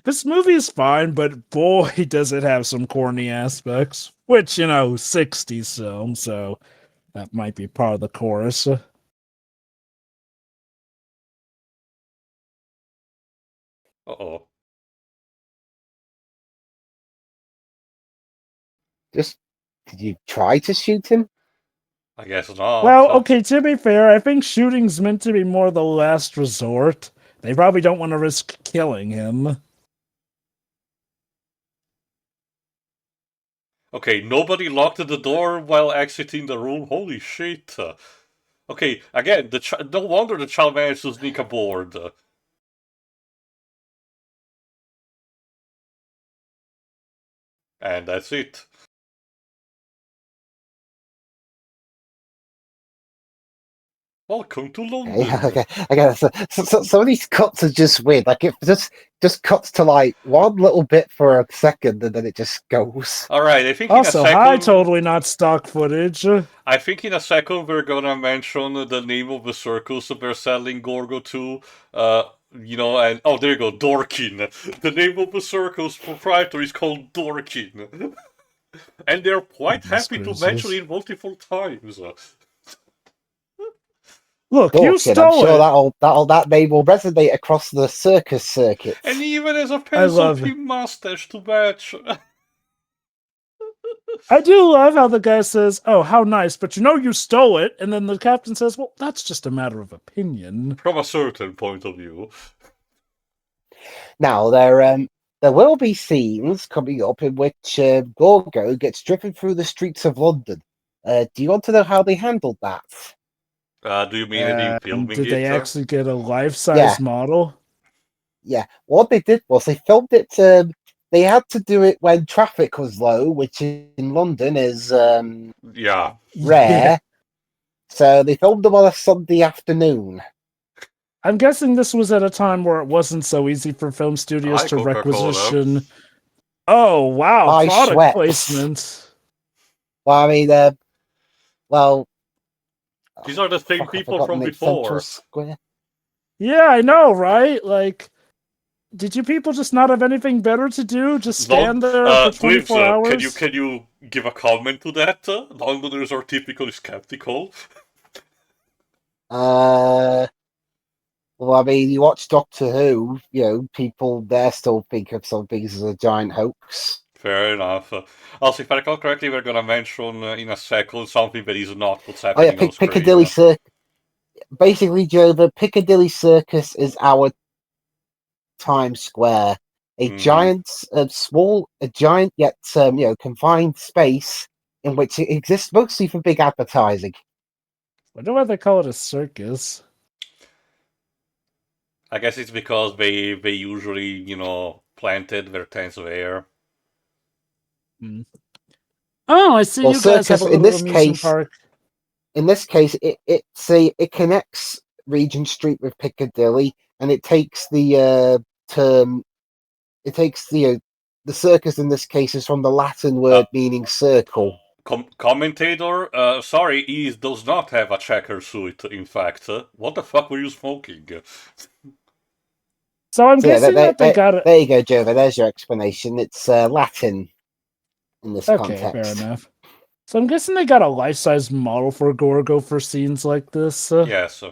Speaker 3: This movie is fine, but boy, does it have some corny aspects. Which, 60s film, so that might be part of the chorus.
Speaker 2: Uh-oh.
Speaker 1: Did you try to shoot him?
Speaker 2: I guess not.
Speaker 3: Well, okay, to be fair, I think shooting's meant to be more the last resort. They probably don't want to risk killing him.
Speaker 2: Okay, nobody locked the door while exiting the room. Holy shit. Okay, again, no wonder the child managed to sneak aboard. And that's it. Welcome to London.
Speaker 1: Okay. So some of these cuts are just weird. Like, it just just cuts to like one little bit for a second, and then it just goes.
Speaker 2: All right, I think
Speaker 3: Also,
Speaker 2: in a
Speaker 3: hi,
Speaker 2: second.
Speaker 3: totally not stock footage.
Speaker 2: I think in a second we're gonna mention the name of the circus they're selling Gorgo to. And oh, there you go, Dorkin. The name of the circus proprietor is called Dorkin, and they're quite happy to mention it multiple times.
Speaker 3: Look, you
Speaker 1: Dorkin, I'm
Speaker 3: stole
Speaker 1: sure
Speaker 3: it.
Speaker 1: that name will resonate across the circus circuit.
Speaker 2: And he even has a
Speaker 3: I love
Speaker 2: pencil pin mustache to match.
Speaker 3: I do love how the guy says, "Oh, how nice," but you stole it, and then the captain says, "Well, that's just a matter of opinion."
Speaker 2: From a certain point of view.
Speaker 1: Now there will be scenes coming up in which Gorgo gets driven through the streets of London. Do you want to know how they handled that?
Speaker 2: Do you mean in filming
Speaker 3: Did they
Speaker 2: it?
Speaker 3: actually get a life-size model?
Speaker 1: Yeah, what they did was they filmed it. They had to do it when traffic was low, which in London is
Speaker 2: Yeah.
Speaker 1: rare. So they filmed them on a Sunday afternoon.
Speaker 3: I'm guessing this was at a time where it wasn't so easy for film studios to requisition. Oh wow,
Speaker 1: I
Speaker 3: product
Speaker 1: sweat.
Speaker 3: placement.
Speaker 1: Well, I mean,
Speaker 2: these are the same people from before.
Speaker 3: Yeah, I know, right? Like, did you people just not have anything better to do? Just stand there for 24 hours?
Speaker 2: Can you give a comment to that? Londoners are typically skeptical.
Speaker 1: Well, I mean, you watch Doctor Who, people there still think of some things as a giant hoax.
Speaker 2: Fair enough. Also, if I recall correctly, we're going to mention in a second something that is not what's happening on screen.
Speaker 1: Piccadilly Circus. Basically, Joe, the Piccadilly Circus is our Times Square. A giant yet confined space in which it exists mostly for big advertising.
Speaker 3: I wonder why they call it a circus.
Speaker 2: I guess it's because they usually, planted their tents there.
Speaker 3: Oh, I see. Well, you guys have a little amusement park.
Speaker 1: In this case, it connects Regent Street with Piccadilly, and it takes the term. It takes the circus in this case is from the Latin word meaning circle.
Speaker 2: Commentator, sorry, he does not have a checker suit. In fact, what the fuck were you smoking?
Speaker 3: So I'm guessing that they got it.
Speaker 1: There you go, Jova. There's your explanation. It's Latin in this context.
Speaker 3: Okay, fair enough. So I'm guessing they got a life-size model for Gorgo for scenes like this.
Speaker 2: Yes.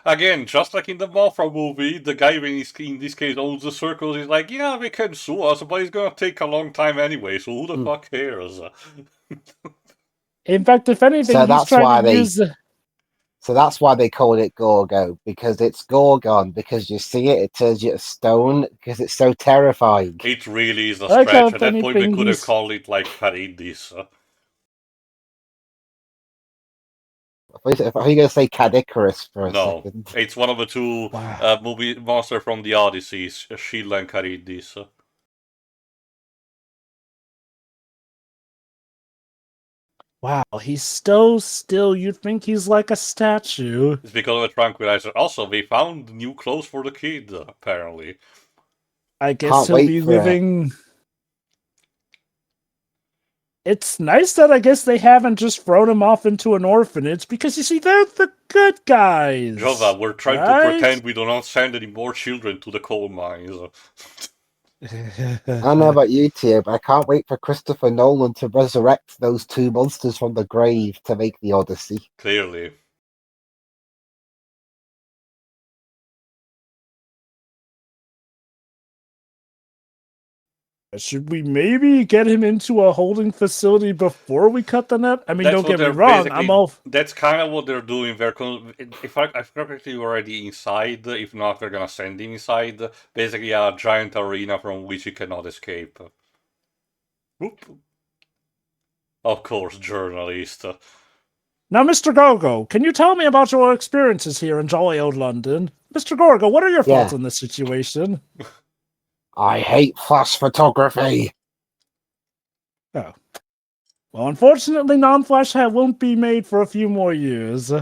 Speaker 2: Again, just like in the Mothra movie, the guy in this case owns the circus is like, yeah, they can sue us, but it's gonna take a long time anyway, so who the fuck cares?
Speaker 3: In fact, if anything,
Speaker 1: so that's why they call it Gorgo, because it's Gorgon, because you see it, it turns you to stone, because it's so terrifying.
Speaker 2: It really is a stretch. At that point, they could have called it like Paridis.
Speaker 1: Are you going to say Cadicarus for a second?
Speaker 2: No, it's one of the two movie monsters from the Odyssey, Sheila and Charybdis.
Speaker 3: Wow, he's so still, you'd think he's like a statue.
Speaker 2: It's because of a tranquilizer. Also, they found new clothes for the kid, apparently.
Speaker 3: I guess he'll be living... It's nice that I guess they haven't just thrown him off into an orphanage, because you see, they're the good guys.
Speaker 2: Jova, we're trying to pretend we do not send any more children to the coal mines.
Speaker 1: I don't know about you, Tio, but I can't wait for Christopher Nolan to resurrect those two monsters from the grave to make the Odyssey.
Speaker 2: Clearly.
Speaker 3: Should we maybe get him into a holding facility before we cut the net? I mean, don't get me wrong, I'm all...
Speaker 2: That's kind of what they're doing. If I correctly, already inside. If not, they're gonna send him inside. Basically, a giant arena from which he cannot escape. Whoop. Of course, journalist.
Speaker 3: Now, Mr. Gorgo, can you tell me about your experiences here in jolly old London? Mr. Gorgo, what are your thoughts on this situation?
Speaker 1: I hate flash photography.
Speaker 3: Oh. Well, unfortunately, non-flash hat won't be made for a few more years.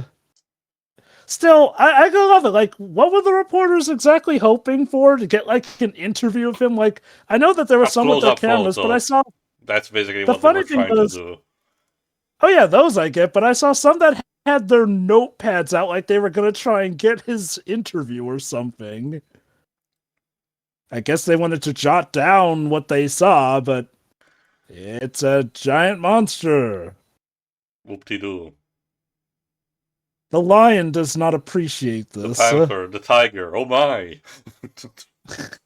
Speaker 3: Still, I gotta love it. Like, what were the reporters exactly hoping for? To get, like, an interview of him? Like, I know that there were
Speaker 2: A
Speaker 3: some with their
Speaker 2: close-up
Speaker 3: cameras,
Speaker 2: photo.
Speaker 3: but I saw...
Speaker 2: That's basically
Speaker 3: The
Speaker 2: what they were
Speaker 3: funny thing
Speaker 2: trying to
Speaker 3: was...
Speaker 2: do.
Speaker 3: Oh yeah, those I get, but I saw some that had their notepads out like they were gonna try and get his interview or something. I guess they wanted to jot down what they saw, but it's a giant monster.
Speaker 2: Whoop-de-doo.
Speaker 3: The lion does not appreciate
Speaker 2: The
Speaker 3: this.
Speaker 2: panther, the tiger, oh my!
Speaker 3: At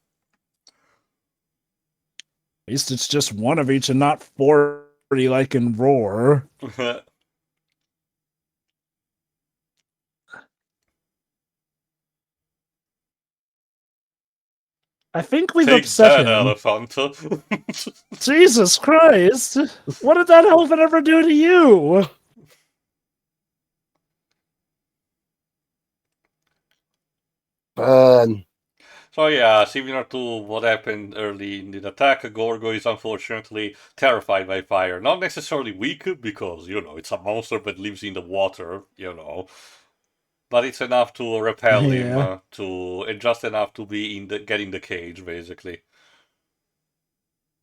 Speaker 3: least it's just one of each and not 40 like in Roar. I think we've
Speaker 2: Take
Speaker 3: upset
Speaker 2: that,
Speaker 3: him.
Speaker 2: elephant!
Speaker 3: Jesus Christ! What did that elephant ever do to you?
Speaker 1: Burn.
Speaker 2: So yeah, similar to what happened early in the attack, Gorgo is unfortunately terrified by fire. Not necessarily weak, because, you know, it's a monster that lives in the water, you know. But it's enough to repel him,
Speaker 3: Yeah.
Speaker 2: and just enough to be get in the cage, basically.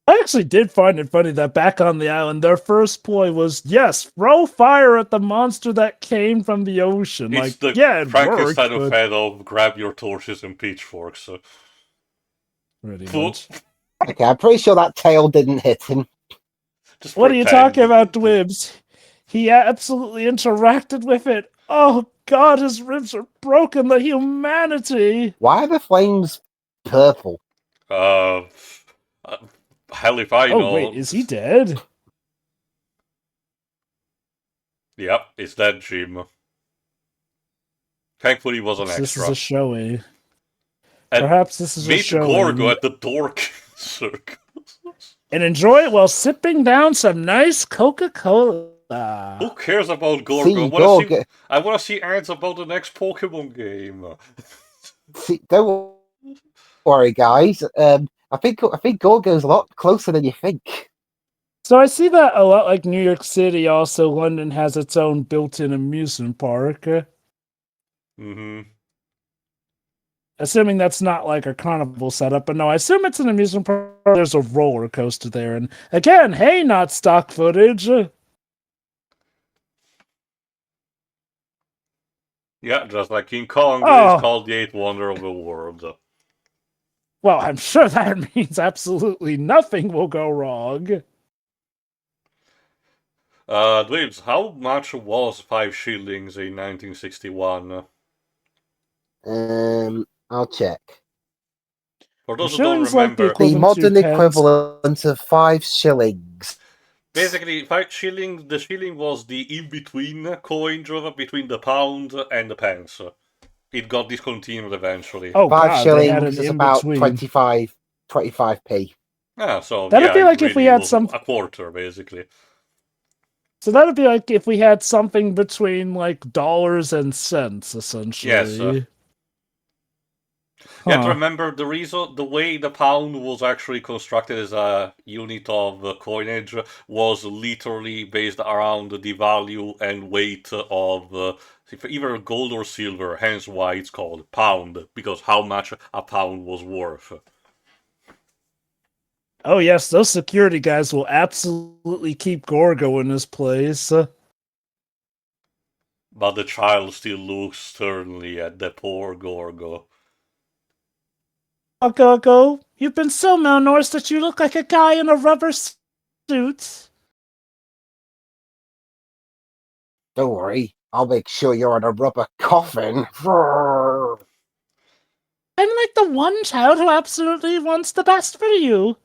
Speaker 3: I actually did find it funny that back on the island, their first ploy was, yes, throw fire at the monster that came from the ocean.
Speaker 2: It's
Speaker 3: like,
Speaker 2: the
Speaker 3: yeah, it
Speaker 2: Frankenstein
Speaker 3: worked,
Speaker 2: of
Speaker 3: but...
Speaker 2: head of grab your torches and pitchforks.
Speaker 3: Pretty much.
Speaker 1: Okay, I'm pretty sure that tail didn't hit him.
Speaker 2: Just
Speaker 3: What are you
Speaker 2: pretend.
Speaker 3: talking about, Dwibs? He absolutely interacted with it. Oh god, his ribs are broken. The humanity.
Speaker 1: Why are the flames purple?
Speaker 2: Hell if I know.
Speaker 3: Oh wait, is he dead?
Speaker 2: Yep, it's that Jim. Thankfully, he was an
Speaker 3: This
Speaker 2: extra.
Speaker 3: is a showy.
Speaker 2: And
Speaker 3: Perhaps this is a
Speaker 2: meet
Speaker 3: showy.
Speaker 2: Gorgo at the dork circle.
Speaker 3: And enjoy it while sipping down some nice Coca-Cola.
Speaker 2: Who cares about Gorgo? I want to see ads about the next Pokemon game.
Speaker 1: See, don't worry, guys. I think Gorgo's a lot closer than you think.
Speaker 3: So I see that a lot like New York City, also London has its own built-in amusement park.
Speaker 2: Mm-hmm.
Speaker 3: Assuming that's not like a carnival setup, but no, I assume it's an amusement park. There's a roller coaster there, and again, hey, not stock footage.
Speaker 2: Yeah, just like King Kong is called the eighth wonder of the world.
Speaker 3: Well, I'm sure that means absolutely nothing will go wrong.
Speaker 2: Dweebs, how much was 5 shillings in 1961?
Speaker 1: I'll check.
Speaker 2: For those who don't remember,
Speaker 3: like
Speaker 1: the modern equivalent of 5 shillings.
Speaker 2: Basically, 5 shillings, the shilling was the in-between coin between the pound and the pence. It got discontinued eventually.
Speaker 1: Oh, 5 shillings is about 25p.
Speaker 2: Yeah, so
Speaker 3: that'd be like if we had some
Speaker 2: a quarter, basically.
Speaker 3: So that'd be like if we had something between like dollars and cents, essentially.
Speaker 2: Yes. You have to remember the way the pound was actually constructed as a unit of coinage was literally based around the value and weight of either gold or silver, hence why it's called pound, because how much a pound was worth.
Speaker 3: Oh yes, those security guys will absolutely keep Gorgo in his place.
Speaker 2: But the child still looks sternly at the poor Gorgo.
Speaker 3: Oh, Gorgo, you've been so malnourished that you look like a guy in a rubber suit.
Speaker 1: Don't worry, I'll make sure you're in a rubber coffin.
Speaker 3: I'm like the one child who absolutely wants the best for you.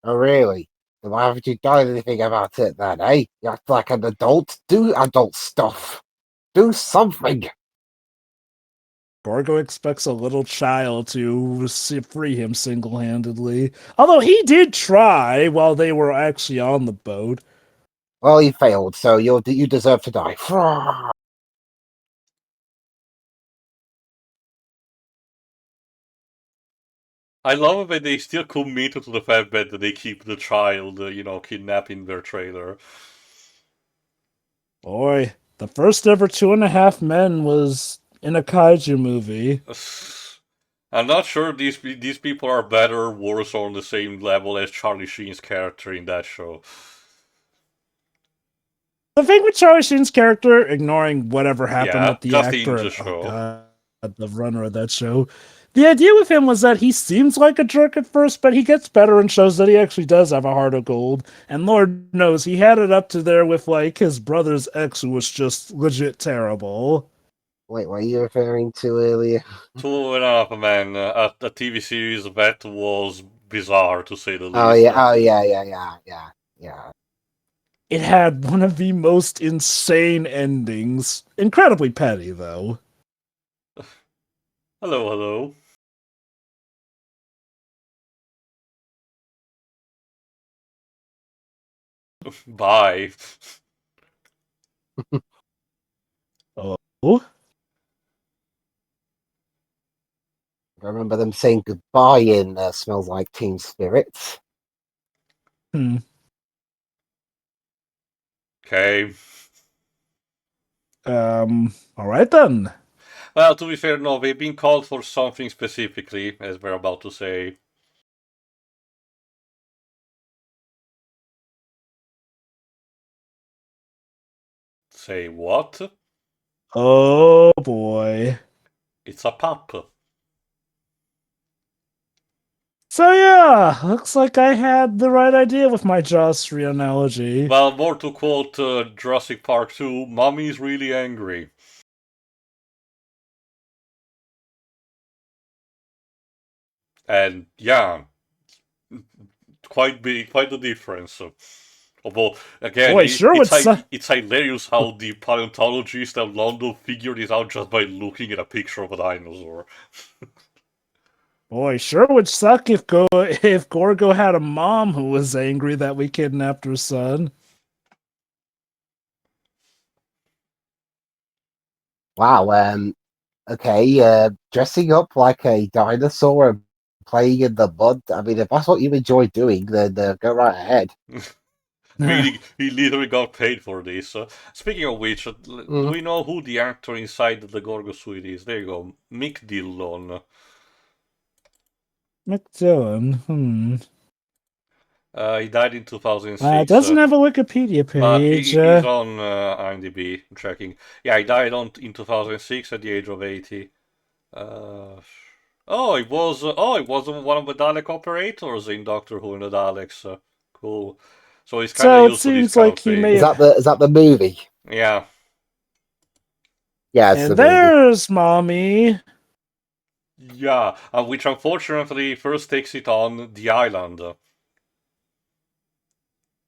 Speaker 1: Oh, really? Then why haven't you done anything about it then, eh? You act like an adult. Do adult stuff. Do something.
Speaker 3: Gorgo expects a little child to free him single-handedly. Although he did try while they were actually on the boat.
Speaker 1: Well, he failed, so you deserve to die.
Speaker 2: I love it when they still committed to the fact that they keep the child, kidnapped in their trailer.
Speaker 3: Boy, the first ever 2.5 Men was in a kaiju movie.
Speaker 2: I'm not sure these people are better or worse or on the same level as Charlie Sheen's character in that show.
Speaker 3: The thing with Charlie Sheen's character, ignoring whatever happened with the
Speaker 2: just
Speaker 3: actor,
Speaker 2: in the show.
Speaker 3: God, the runner of that show, the idea with him was that he seems like a jerk at first, but he gets better and shows that he actually does have a heart of gold. And Lord knows he had it up to there with like his brother's ex, who was just legit terrible.
Speaker 1: Wait, what are you referring to earlier?
Speaker 2: 2.5 Men, a TV series that was bizarre to say the least.
Speaker 1: Oh yeah.
Speaker 3: It had one of the most insane endings. Incredibly petty, though.
Speaker 2: Hello. Bye.
Speaker 3: Oh?
Speaker 1: I remember them saying goodbye in Smells Like Teen Spirit.
Speaker 2: Okay.
Speaker 3: Alright then.
Speaker 2: Well, to be fair, no, they've been called for something specifically, as we're about to say. Say what?
Speaker 3: Oh boy.
Speaker 2: It's a pup.
Speaker 3: So yeah, looks like I had the right idea with my Jaws 3 analogy.
Speaker 2: Well, more to quote Jurassic Park 2, Mommy's really angry. And yeah, quite the difference. Although, again,
Speaker 3: Boy,
Speaker 2: it's hilarious how the paleontologist of London figured this out just by looking at a picture of a dinosaur.
Speaker 3: Boy, sure would suck if Gorgo had a mom who was angry that we kidnapped her son.
Speaker 1: Wow. Okay. Dressing up like a dinosaur and playing in the mud. I mean, if that's what you enjoy doing, then go right ahead.
Speaker 2: He literally got paid for this. Speaking of which, do we know who the actor inside the Gorgo suite is? There you go, Mick Dillon.
Speaker 3: Mick Dillon,
Speaker 2: He died in 2006.
Speaker 3: It doesn't have a Wikipedia page.
Speaker 2: But he's on IMDb, I'm checking. Yeah, he died in 2006 at the age of 80. He was one of the Dalek operators in Doctor Who and the Daleks. Cool. So he's kind of used to this kind of thing.
Speaker 1: Is that the movie?
Speaker 2: Yeah.
Speaker 1: Yeah, it's
Speaker 3: and
Speaker 1: the
Speaker 3: there's Mommy.
Speaker 2: Yeah, which unfortunately first takes it on the island.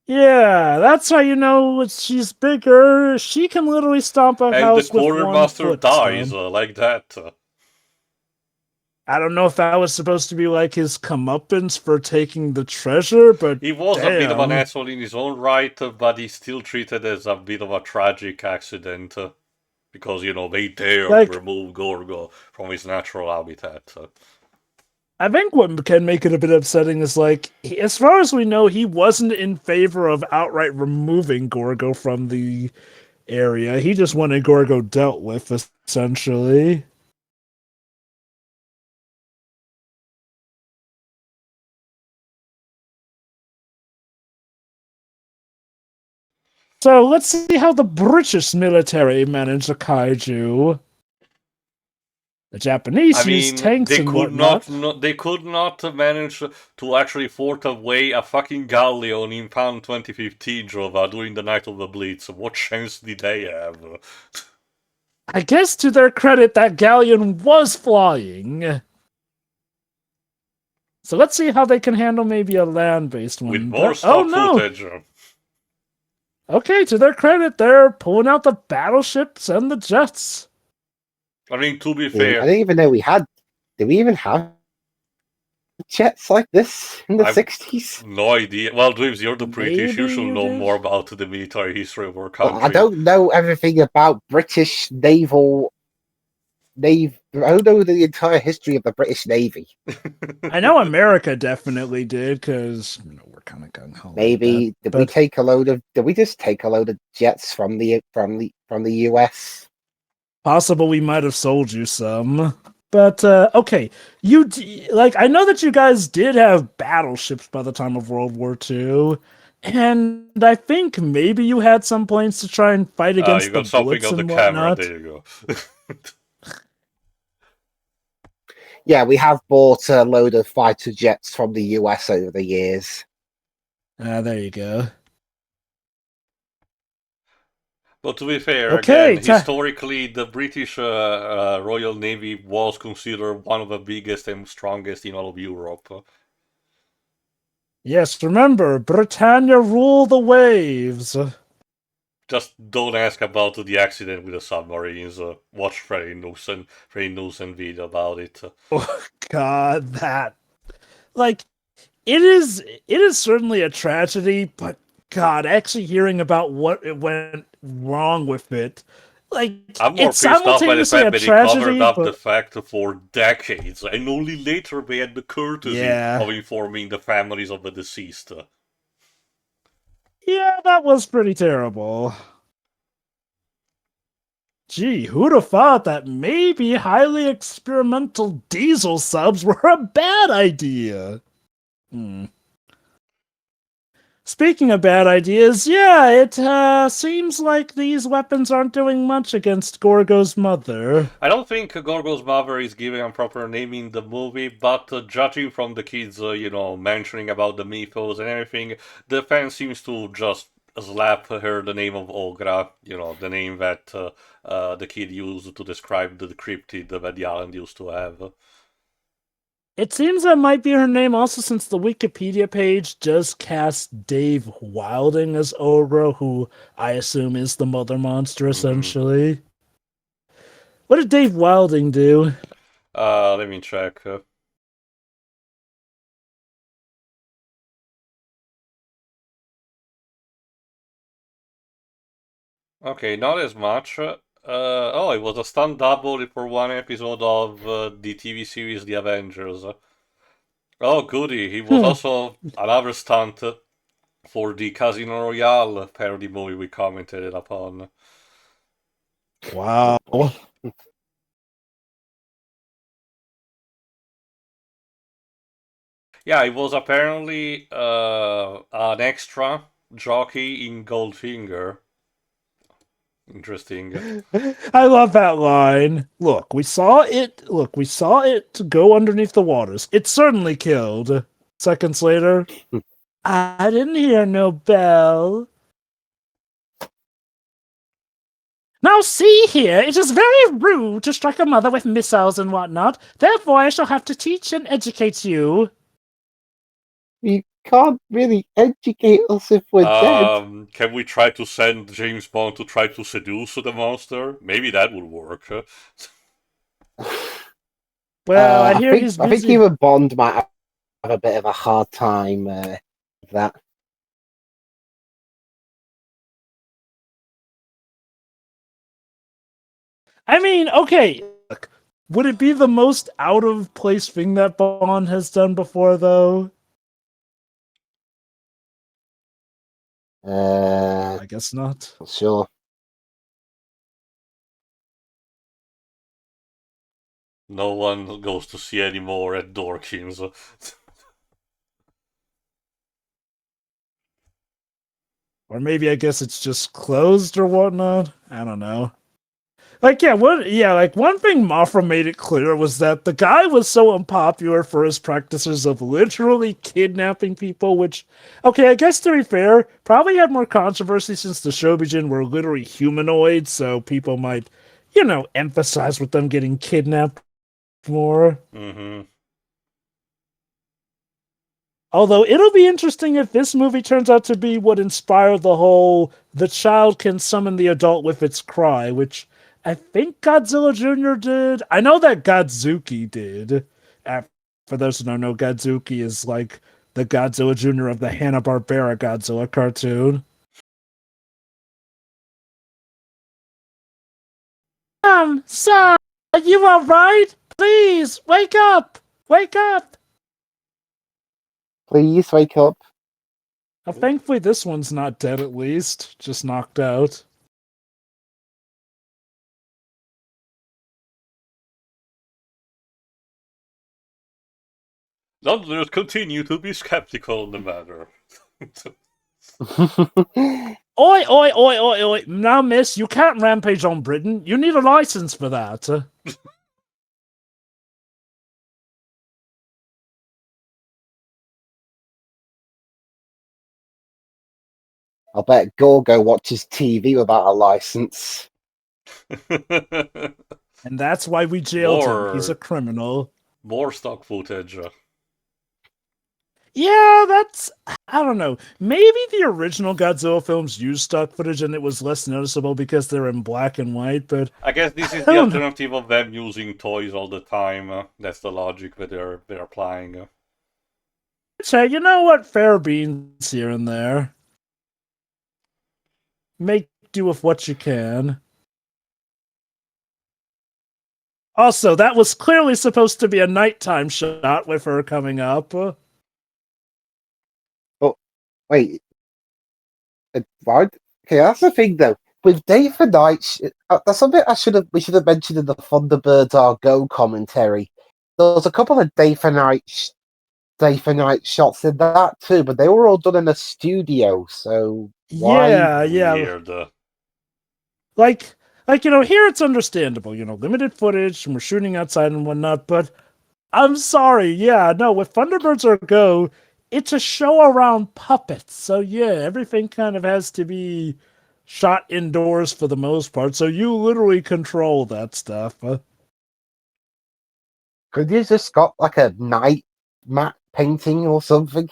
Speaker 3: Yeah, that's how you know she's bigger. She can literally stomp a house with one foot.
Speaker 2: And the quartermaster dies like that.
Speaker 3: I don't know if that was supposed to be like his comeuppance for taking the treasure, but
Speaker 2: he was a bit of an asshole in his own right, but he's still treated as a bit of a tragic accident. Because, they dared remove Gorgo from his natural habitat.
Speaker 3: I think what can make it a bit upsetting is, as far as we know, he wasn't in favor of outright removing Gorgo from the area. He just wanted Gorgo dealt with, essentially. So let's see how the British military managed a kaiju. The Japanese used tanks and whatnot.
Speaker 2: They could not manage to actually fort away a fucking galleon in Pound 2015, Jova, during the night of the Blitz. What chance did they have?
Speaker 3: I guess to their credit, that galleon was flying. So let's see how they can handle maybe a land-based one.
Speaker 2: With more stock footage.
Speaker 3: Okay, to their credit, they're pulling out the battleships and the jets.
Speaker 2: I mean, to be fair...
Speaker 1: I didn't even know we had... Did we even have jets like this in the 60s?
Speaker 2: No idea. Well, Dreams, you're the British. You should know more about the military history of our country.
Speaker 1: Well, I don't know everything about British naval Navy. I don't know the entire history of the British Navy.
Speaker 3: I know America definitely did because we're kind of gung ho.
Speaker 1: Maybe did we take a load of? Did we just take a load of jets from the US?
Speaker 3: Possible we might have sold you some. But okay, I know that you guys did have battleships by the time of World War II, and I think maybe you had some planes to try and fight against
Speaker 2: you
Speaker 3: the
Speaker 2: got something
Speaker 3: bullets
Speaker 2: on the
Speaker 3: and
Speaker 2: camera.
Speaker 3: whatnot.
Speaker 2: There you go.
Speaker 1: Yeah, we have bought a load of fighter jets from the US over the years.
Speaker 3: There you go.
Speaker 2: But to be fair,
Speaker 3: Okay,
Speaker 2: again, historically, the British Royal Navy was considered one of the biggest and strongest in all of Europe.
Speaker 3: Yes, remember, Britannia rule the waves.
Speaker 2: Just don't ask about the accident with the submarines. Watch Freddy News and video about it.
Speaker 3: Oh God, that it is certainly a tragedy, but God, actually hearing about what it went wrong with it,
Speaker 2: I'm more
Speaker 3: it's
Speaker 2: pissed off by the
Speaker 3: simultaneously
Speaker 2: fact
Speaker 3: a
Speaker 2: that they covered
Speaker 3: tragedy,
Speaker 2: up
Speaker 3: but
Speaker 2: the fact for decades, and only later they had the courtesy of informing the families of the deceased.
Speaker 3: Yeah, that was pretty terrible. Gee, who'd have thought that maybe highly experimental diesel subs were a bad idea? Speaking of bad ideas, yeah, it seems like these weapons aren't doing much against Gorgo's mother.
Speaker 2: I don't think Gorgo's mother is given a proper name in the movie, but judging from the kids, mentioning about the mythos and everything, the fan seems to just slap her the name of Ogra, the name that the kid used to describe the cryptid that the island used to have.
Speaker 3: It seems that might be her name also, since the Wikipedia page just cast Dave Wilding as Ogra, who I assume is the mother monster, essentially. What did Dave Wilding do?
Speaker 2: Let me check. Okay, not as much. It was a stunt double for one episode of the TV series The Avengers. Oh, goody. He was also another stunt for the Casino Royale parody movie we commented upon.
Speaker 3: Wow.
Speaker 2: Yeah, he was apparently an extra jockey in Goldfinger. Interesting.
Speaker 3: I love that line. Look, we saw it go underneath the waters. It certainly killed. Seconds later, I didn't hear no bell. Now see here, it is very rude to strike a mother with missiles and whatnot. Therefore, I shall have to teach and educate you.
Speaker 1: You can't really educate us if we're dead.
Speaker 2: Can we try to send James Bond to try to seduce the monster? Maybe that would work.
Speaker 3: Well, I hear he's busy.
Speaker 1: I think even Bond might have a bit of a hard time with that.
Speaker 3: I mean, okay. Look, would it be the most out of place thing that Bond has done before, though? I guess not.
Speaker 1: Sure.
Speaker 2: No one goes to see anymore at Dorkins.
Speaker 3: Or maybe I guess it's just closed or whatnot. I don't know. One thing Mothra made it clear was that the guy was so unpopular for his practices of literally kidnapping people, which, okay, I guess to be fair, probably had more controversy since the Shobijin were literally humanoids, so people might, emphasize with them getting kidnapped more. Although it'll be interesting if this movie turns out to be what inspired the whole "the child can summon the adult with its cry," which I think Godzilla Jr. did. I know that Godzuki did. For those who don't know, Godzuki is like the Godzilla Jr. of the Hanna-Barbera Godzilla cartoon. Are you alright? Please, wake up! Wake up!
Speaker 1: Please wake up.
Speaker 3: Thankfully, this one's not dead at least. Just knocked out.
Speaker 2: Londoners continue to be skeptical in the matter.
Speaker 3: Oi, oi, oi, oi, oi. Now, miss, you can't rampage on Britain. You need a license for that.
Speaker 1: I'll bet Gorgo watches TV without a license.
Speaker 3: And that's why we jailed him. He's a criminal.
Speaker 2: More stock footage.
Speaker 3: Yeah, that's... I don't know. Maybe the original Godzilla films used stock footage and it was less noticeable because they're in black and white, but...
Speaker 2: I guess this is the alternative of them using toys all the time. That's the logic that they're applying.
Speaker 3: Hey, you know what? Fair beans here and there. Make do with what you can. Also, that was clearly supposed to be a nighttime shot with her coming up.
Speaker 1: Wait. What? Okay, that's the thing though. With Day for Night, that's something we should have mentioned in the Thunderbirds Are Go commentary. There was a couple of Day for Night shots in that too, but they were all done in a studio. So why?
Speaker 3: Yeah.
Speaker 2: Weird.
Speaker 3: Like here it's understandable. Limited footage and we're shooting outside and whatnot. But I'm sorry. Yeah, no. With Thunderbirds Are Go, it's a show around puppets. So yeah, everything kind of has to be shot indoors for the most part. So you literally control that stuff.
Speaker 1: Could you just got like a night matte painting or something?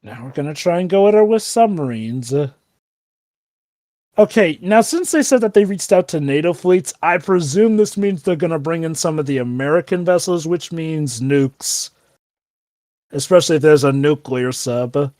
Speaker 3: Now we're gonna try and go at her with submarines. Okay, now since they said that they reached out to NATO fleets, I presume this means they're gonna bring in some of the American vessels, which means nukes. Especially if there's a nuclear sub.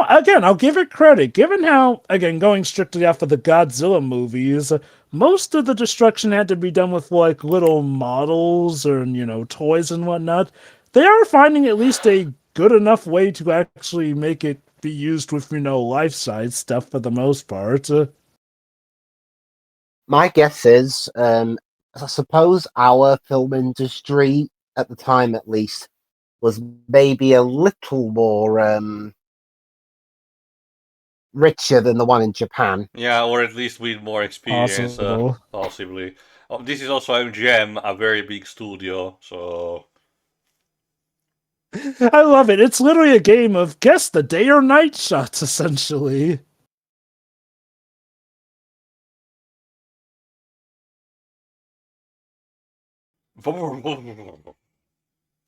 Speaker 3: Again, I'll give it credit. Given how, again, going strictly off of the Godzilla movies, most of the destruction had to be done with, like, little models or, toys and whatnot. They are finding at least a good enough way to actually make it be used with, life-size stuff for the most part.
Speaker 1: My guess is, I suppose our film industry, at the time at least, was maybe a little more richer than the one in Japan.
Speaker 2: Yeah, or at least with more experience, possibly. This is also MGM, a very big studio, so...
Speaker 3: I love it. It's literally a game of guess the day or night shots, essentially.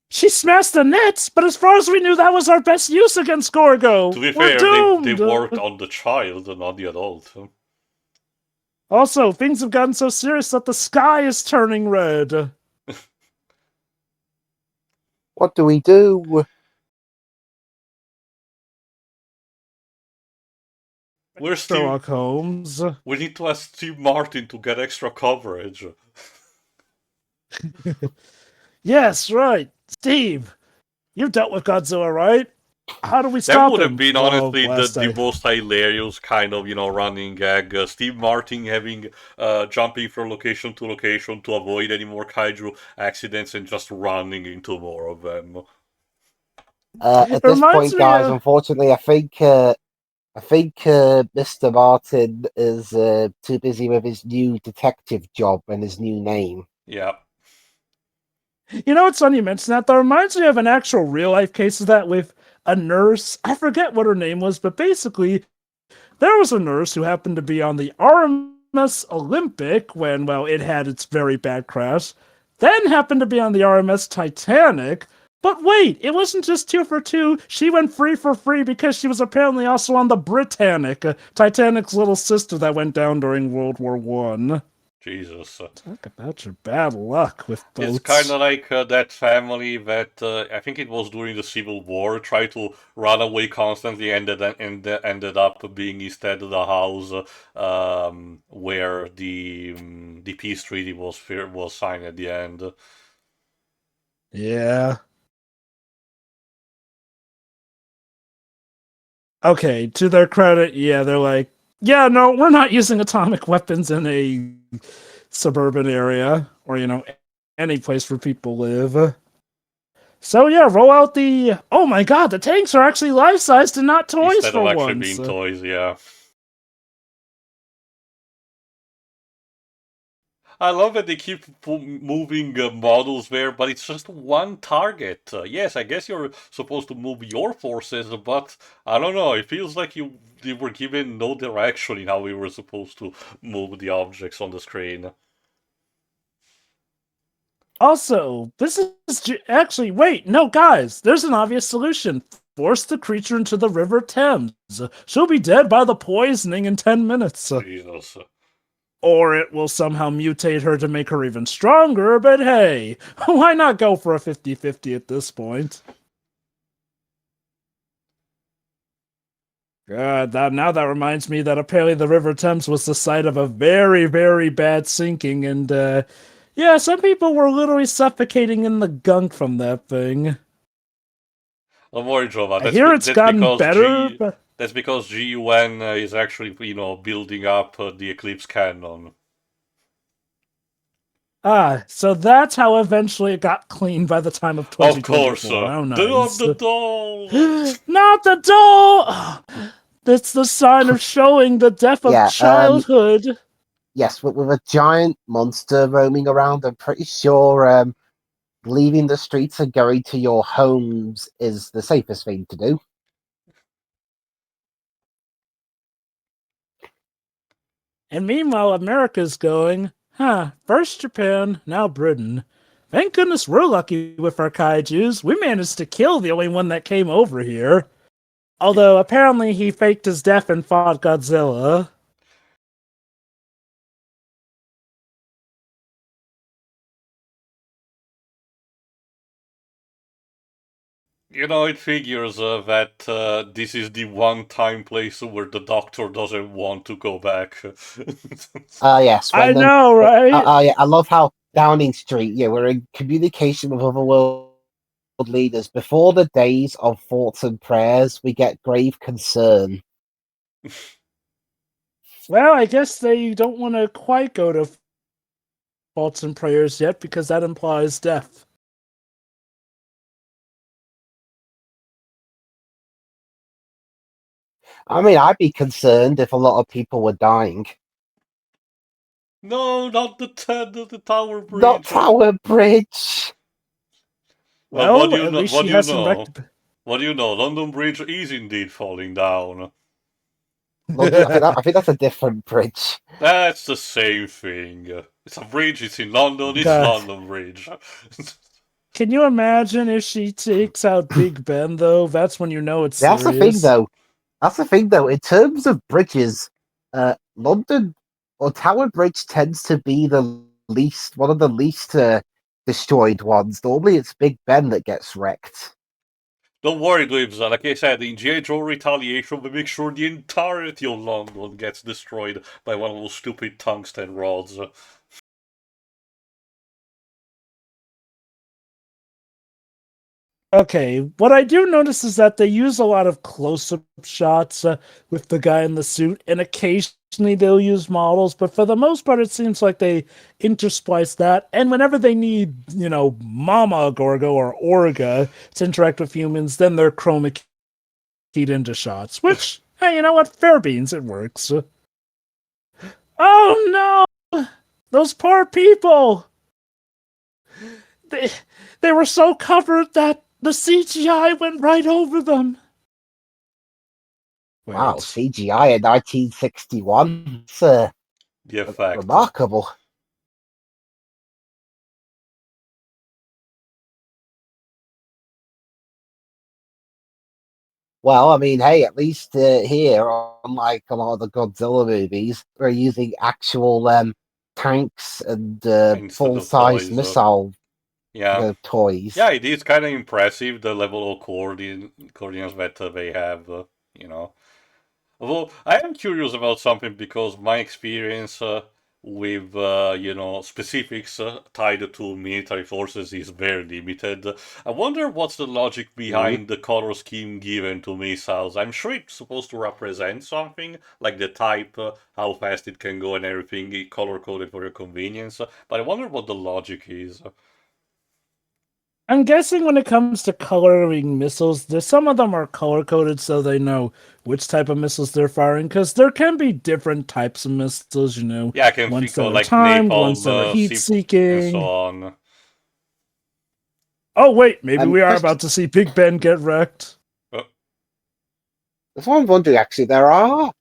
Speaker 3: She smashed the nets, but as far as we knew, that was our best use against Gorgo.
Speaker 2: To be
Speaker 3: We're
Speaker 2: fair,
Speaker 3: doomed.
Speaker 2: they worked on the child and not the adult.
Speaker 3: Also, things have gotten so serious that the sky is turning red.
Speaker 1: What do we do?
Speaker 3: Sherlock Holmes.
Speaker 2: We need to ask Steve Martin to get extra coverage.
Speaker 3: Yes, right. Steve, you've dealt with Godzilla, right? How do we stop him?
Speaker 2: That would have been, honestly, the most hilarious kind of, running gag. Steve Martin jumping from location to location to avoid any more kaiju accidents and just running into more of them.
Speaker 1: At this point, guys, unfortunately, I think Mr. Martin is too busy with his new detective job and his new name.
Speaker 2: Yeah.
Speaker 3: It's funny you mention that. That reminds me of an actual real-life case of that with a nurse. I forget what her name was, but basically, there was a nurse who happened to be on the RMS Olympic when, well, it had its very bad crash. Then happened to be on the RMS Titanic. But wait, it wasn't just 2 for 2. She went free for free because she was apparently also on the Britannic, Titanic's little sister that went down during World War I.
Speaker 2: Jesus.
Speaker 3: Talk about your bad luck with boats.
Speaker 2: It's kind of like that family that I think it was during the Civil War tried to run away constantly and ended up being instead the house where the peace treaty was signed at the end.
Speaker 3: Yeah. Okay, to their credit, yeah, they're like, yeah, no, we're not using atomic weapons in a suburban area or, any place where people live. So yeah, roll out the. Oh my god, the tanks are actually life sized and not toys
Speaker 2: Instead
Speaker 3: for
Speaker 2: of actually
Speaker 3: once.
Speaker 2: being toys, yeah. I love that they keep moving models there, but it's just one target. Yes, I guess you're supposed to move your forces, but I don't know. It feels like they were given no direction in how we were supposed to move the objects on the screen.
Speaker 3: Also, this is actually wait, no, guys. There's an obvious solution. Force the creature into the River Thames. She'll be dead by the poisoning in 10 minutes.
Speaker 2: Jesus.
Speaker 3: Or it will somehow mutate her to make her even stronger, but hey, why not go for a 50-50 at this point? God, now that reminds me that apparently the River Thames was the site of a very, very bad sinking, and yeah, some people were literally suffocating in the gunk from that thing.
Speaker 2: Don't worry, Jova.
Speaker 3: I hear it's gotten better, but...
Speaker 2: That's because GUN is actually, building up the Eclipse cannon.
Speaker 3: Ah, so that's how eventually it got cleaned by the time of 2024.
Speaker 2: Of course,
Speaker 3: Oh, nice.
Speaker 2: Not the doll!
Speaker 3: Not the doll! That's the sign of showing the death of childhood.
Speaker 1: Yes, with a giant monster roaming around, I'm pretty sure leaving the streets and going to your homes is the safest thing to do.
Speaker 3: And meanwhile, America's going, first Japan, now Britain. Thank goodness we're lucky with our kaijus. We managed to kill the only one that came over here. Although, apparently he faked his death and fought Godzilla.
Speaker 2: It figures that this is the one-time place where the doctor doesn't want to go back.
Speaker 1: Yes.
Speaker 3: I know, right?
Speaker 1: Yeah, I love how Downing Street, we're in communication with other world leaders. Before the days of thoughts and prayers, we get grave concern.
Speaker 3: Well, I guess they don't want to quite go to thoughts and prayers yet, because that implies death.
Speaker 1: I mean, I'd be concerned if a lot of people were dying.
Speaker 2: No, not the Tower Bridge.
Speaker 1: Not Tower Bridge.
Speaker 3: Well, at least she has some
Speaker 2: What do you know? London Bridge is indeed falling down.
Speaker 1: I think that's a different bridge.
Speaker 2: That's the same thing. It's a bridge, it's in London, it's London Bridge.
Speaker 3: Can you imagine if she takes out Big Ben, though? That's when you know it's serious.
Speaker 1: That's the thing, though. In terms of bridges, London or Tower Bridge tends to be one of the least destroyed ones. Normally, it's Big Ben that gets wrecked.
Speaker 2: Don't worry, Dibs. Like I said, in G.I. Joe Retaliation, we make sure the entirety of London gets destroyed by one of those stupid tungsten rods.
Speaker 3: Okay, what I do notice is that they use a lot of close-up shots with the guy in the suit, and occasionally they'll use models, but for the most part, it seems like they intersplice that, and whenever they need, Mama Gorgo or Orga to interact with humans, then they're chroma keyed into shots, which, hey, you know what? Fair beans, it works. Oh no! Those poor people! They were so covered that the CGI went right over them.
Speaker 1: Wow, CGI in 1961. It's remarkable. Well, I mean, hey, at least here, unlike a lot of the Godzilla movies, we're using actual tanks and
Speaker 2: Instead of
Speaker 1: full-size
Speaker 2: toys,
Speaker 1: missile
Speaker 2: yeah.
Speaker 1: toys.
Speaker 2: Yeah, it is kind of impressive, the level of coordinates that they have, you know. Although, I am curious about something because my experience with, specifics tied to military forces is very limited. I wonder what's the logic behind the color scheme given to missiles. I'm sure it's supposed to represent something, like the type, how fast it can go and everything, color-coded for your convenience, but I wonder what the logic is.
Speaker 3: I'm guessing when it comes to coloring missiles, some of them are color coded so they know which type of missiles they're firing. Because there can be different types of missiles,
Speaker 2: Yeah, I can
Speaker 3: ones
Speaker 2: think
Speaker 3: that
Speaker 2: of
Speaker 3: are
Speaker 2: like
Speaker 3: timed, ones that are
Speaker 2: napalm,
Speaker 3: heat
Speaker 2: and so
Speaker 3: seeking.
Speaker 2: on.
Speaker 3: Oh wait, maybe we are
Speaker 1: Question-
Speaker 3: about to see Big Ben get wrecked.
Speaker 1: That's what I'm wondering. Actually, there are.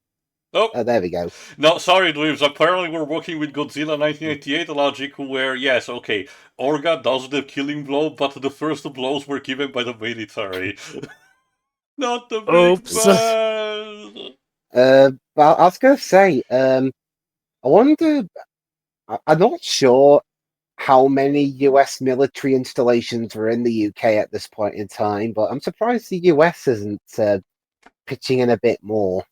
Speaker 2: Oh,
Speaker 1: Oh, there we go.
Speaker 2: no, sorry, Dweebs. Apparently, we're working with Godzilla 1988 logic, where, yes, okay, Orga does the killing blow, but the first blows were given by the military. Not the Big
Speaker 3: Oops.
Speaker 2: Ben!
Speaker 1: But I was going to say, I wonder. I'm not sure how many US military installations were in the UK at this point in time, but I'm surprised the US isn't pitching in a bit more.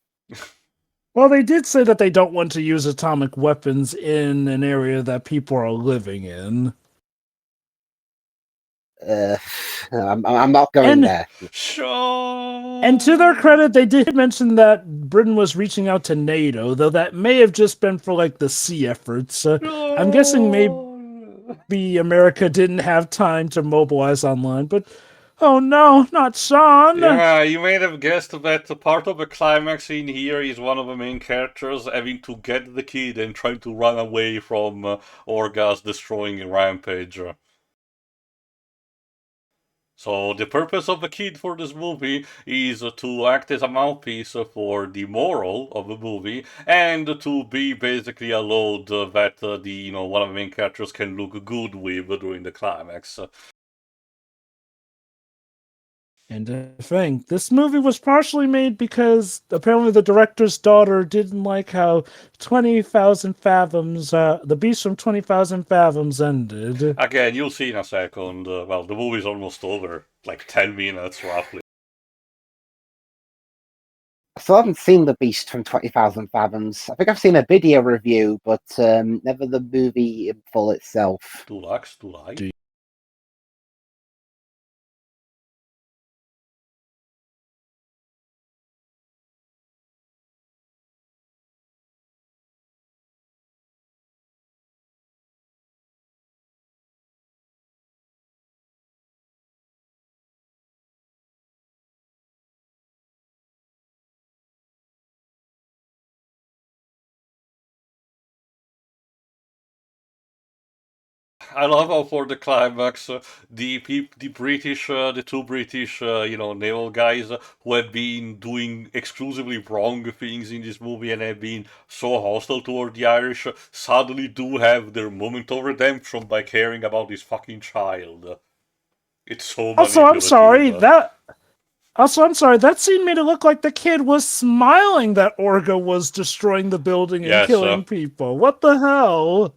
Speaker 3: Well, they did say that they don't want to use atomic weapons in an area that people are living in.
Speaker 1: I'm not going there.
Speaker 2: Sure.
Speaker 3: And to their credit, they did mention that Britain was reaching out to NATO, though that may have just been for like the sea efforts. I'm guessing maybe America didn't have time to mobilize online, but oh no, not Sean!
Speaker 2: Yeah, you may have guessed that part of the climax in here is one of the main characters having to get the kid and trying to run away from Orga's destroying rampage. So the purpose of the kid for this movie is to act as a mouthpiece for the moral of the movie and to be basically a load that one of the main characters can look good with during the climax.
Speaker 3: And I think this movie was partially made because apparently the director's daughter didn't like how 20,000 Fathoms, the Beast from 20,000 Fathoms ended.
Speaker 2: Again, you'll see in a second. Well, the movie's almost over, like 10 minutes roughly.
Speaker 1: I still haven't seen The Beast from 20,000 Fathoms. I think I've seen a video review, but never the movie in full itself.
Speaker 2: Two likes, two likes. I love how for the climax, the British, the two British, naval guys who have been doing exclusively wrong things in this movie and have been so hostile toward the Irish, suddenly do have their moment of redemption by caring about this fucking child. It's so
Speaker 3: Also, I'm
Speaker 2: manipulative.
Speaker 3: I'm sorry, that scene made it look like the kid was smiling that Orga was destroying the building and
Speaker 2: Yes,
Speaker 3: killing people. What the hell?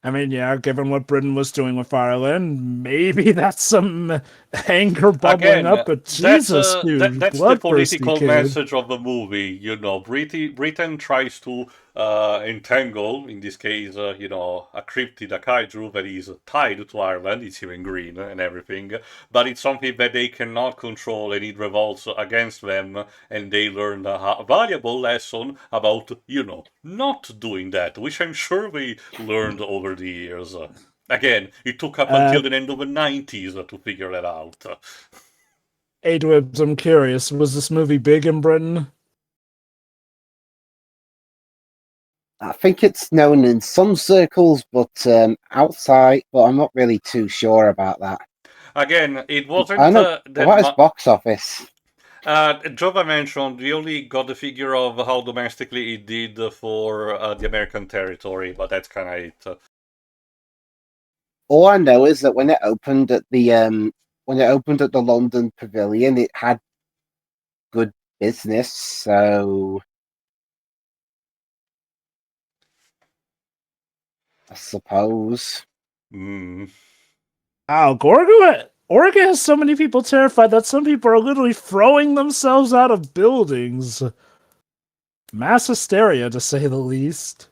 Speaker 3: I mean, yeah, given what Britain was doing with Ireland, maybe that's some anger bubbling
Speaker 2: Again,
Speaker 3: up, but Jesus, dude,
Speaker 2: that's the political message of the movie. Britain tries to entangle, in this case, a cryptid, a kaiju that is tied to Ireland. It's even green and everything, but it's something that they cannot control, and it revolts against them. And they learn a valuable lesson about, not doing that, which I'm sure they learned over the years. Again, it took up until the end of the 90s to figure that out.
Speaker 3: Adwibs, I'm curious, was this movie big in Britain?
Speaker 1: I think it's known in some circles, but outside, but I'm not really too sure about that.
Speaker 2: Again, it wasn't
Speaker 1: I know what is box office.
Speaker 2: Jova mentioned we only got the figure of how domestically it did for the American territory, but that's kind of it.
Speaker 1: All I know is that when it opened at the when it opened at the London Pavilion, it had good business, so I suppose.
Speaker 3: Wow, Oregon has so many people terrified that some people are literally throwing themselves out of buildings. Mass hysteria, to say the least.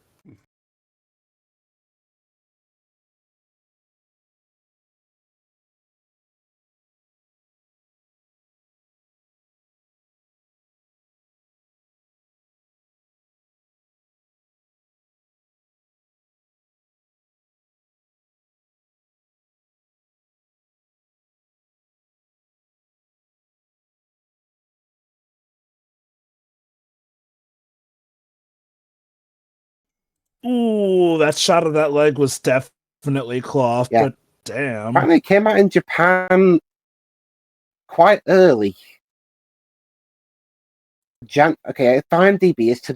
Speaker 3: Ooh, that shot of that leg was definitely cloth,
Speaker 1: Yeah.
Speaker 3: but damn.
Speaker 1: Apparently, it came out in Japan quite early. Okay, if IMDb is to